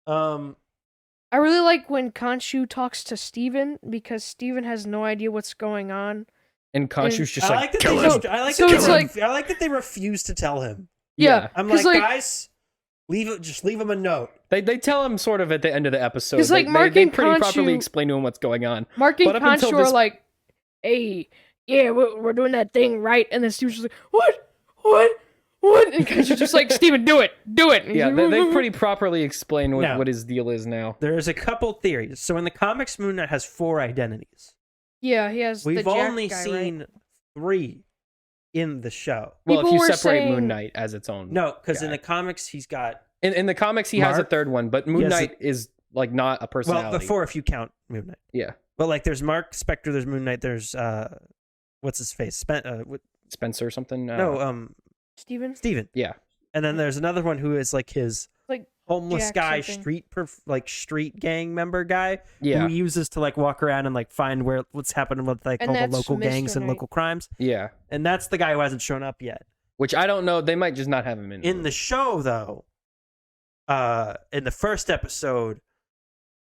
I really like when Khonshu talks to Steven because Steven has no idea what's going on. And Khonshu's just I like, like that kill they him. I like So that it's they like- I like that they refuse to tell him. Yeah, I'm 'cause, like, guys, just leave him a note. They tell him sort of at the end of the episode. 'Cause, like, they Mark they and pretty Khonshu- properly explain to him what's going on. Mark and But up until Khonshu this- are like, "Hey, yeah, we're doing that thing right," and then Steven's just like, "What?" And Khonshu's just like, "Steven, do it." And Yeah, he's they like, pretty proproperly explain No. what his deal is now. There's a couple theories. So in the comics, Moon Knight has 4 identities. Yeah, he has. the We've Jack only guy, seen right? 3 in the show. Well, if People you were separate saying- Moon Knight as its own. No, because in guy. the comics he's got In the comics, he has a Mark? third one, but He Moon has Knight is like not a personality. well, before if you count Moon Knight. Yeah. But like there's Mark Spector, there's Moon Knight, there's what's his face? Spencer or something. Steven? Steven. Yeah. And then there's another one who is like his Like homeless Jack guy, something. street gang member guy Yeah. who he uses to like walk around and like find what's happening with like And all the that's local gangs Mr. and Knight. local crimes. Yeah. And that's the guy who hasn't shown up yet. Which I don't know. They might just not have him in. In the show though, in the first episode,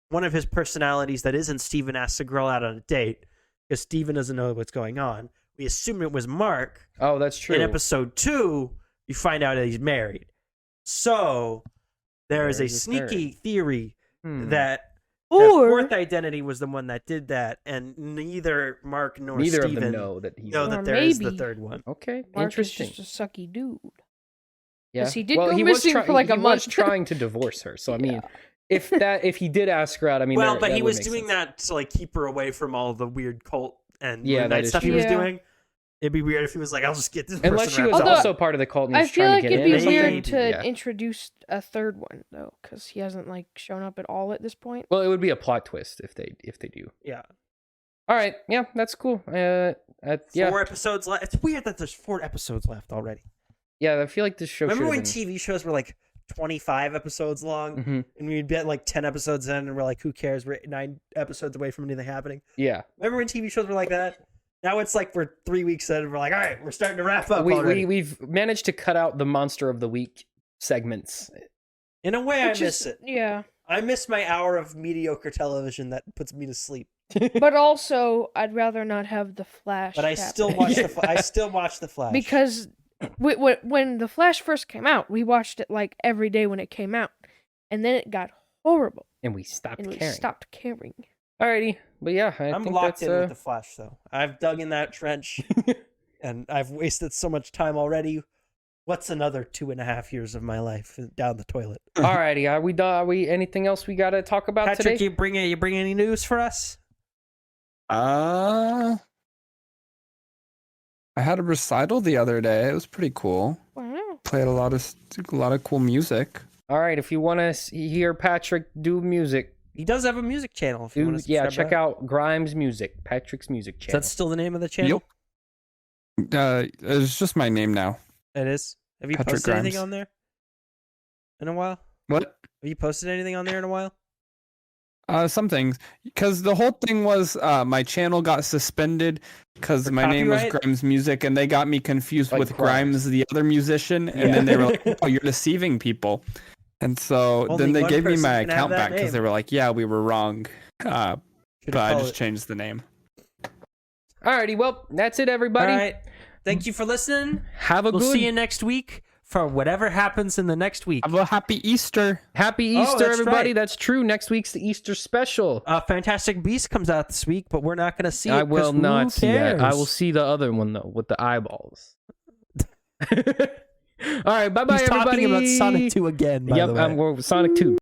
one of his personalities that isn't Steven asks a girl out on a date because Steven doesn't know what's going on. We assume it was Mark. Oh, that's true. In episode 2, you find out that he's married. So there is a There's a sneaky theory Hmm. that the Or 4th identity was the one that did that, and neither Mark nor Neither Steven of them know that he's. know Or that there is the maybe- 3rd one. Okay. Mark Interesting. is just a sucky dude. Yeah. 'Cause he did well, go he missing was for, like, a he month. was trying to divorce her. So I mean, if he did ask her out, I mean, Well, there- but that he would was make doing sense. that to like keep her away from all the weird cult and Yeah, Moon that Knight is stuff he true. was Yeah. doing. It'd be weird if he was like, I'll just get this Unless person she was wrapped up. Although, also part of the cult and he I was feel trying like to get it'd in be or something. weird to Yeah. introduce a third one though, because he hasn't like shown up at all at this point. Well, it would be a plot twist if they do. Yeah. All right, yeah, that's cool. Yeah, 4 episodes left. It's weird that there's 4 episodes left already. yeah. I feel like this show. Remember should've when been... TV shows were like 25 episodes long, Mhm. and we'd get like 10 episodes in, and we're like, who cares? We're 9 episodes away from anything happening. Yeah, Remember when TV shows were like that? Now it's like we're 3 weeks in, and we're like, all right, we're starting to wrap up already. we've managed to cut out the monster of the week segments. In a way, Which I miss is- it. Yeah, I miss my hour of mediocre television that puts me to sleep. but also I'd rather not have the Flash. But I still happening. watch I still watch the Flash because when the Flash first came out, we watched it like every day when it came out, and then it got horrible, And we stopped and we caring. stopped caring. Alrighty, but yeah, I'm think locked that's, in with the Flash, though. I've dug in that trench, and I've wasted so much time already. What's another 2.5 years of my life down the toilet? Alrighty, are we done? Are we anything else we gotta talk about Patrick, today? you bring any news for us? I had a recital the other day. It was pretty cool. Wow. Played a lot of cool music. All right, if you want to hear Patrick do music, He does have a music channel. If you want to check out Grimes Music, Patrick's music Is channel. that still the name of the channel? It's just my name now. It is. Have you Patrick posted anything Grimes. on there in a while? What? Have you posted anything on there in a while? Some things, because the whole thing was my channel got suspended because For my name was copyright? Grimes Music, and they got me confused Like with Grimes. Grimes, the other musician, and then they were like, "Oh, you're deceiving people," and so Only then they one gave me person my can have account that back because name. they were like, "Yeah, we were wrong," but I just changed the name. Alrighty, well, that's it, everybody. All right. Thank you for listening. Have a We'll good see you next week for whatever happens in the next week. Have a happy Easter. Happy Oh, Easter, that's everybody. right. That's true. Next week's the Easter special. Fantastic Beast comes out this week, but we're not going to see it. I will 'cause who not see that. I will cares? see the other one though, with the eyeballs. All right, bye bye, He's everybody. talking about Sonic 2 again, by Yep, the way. Sonic 2.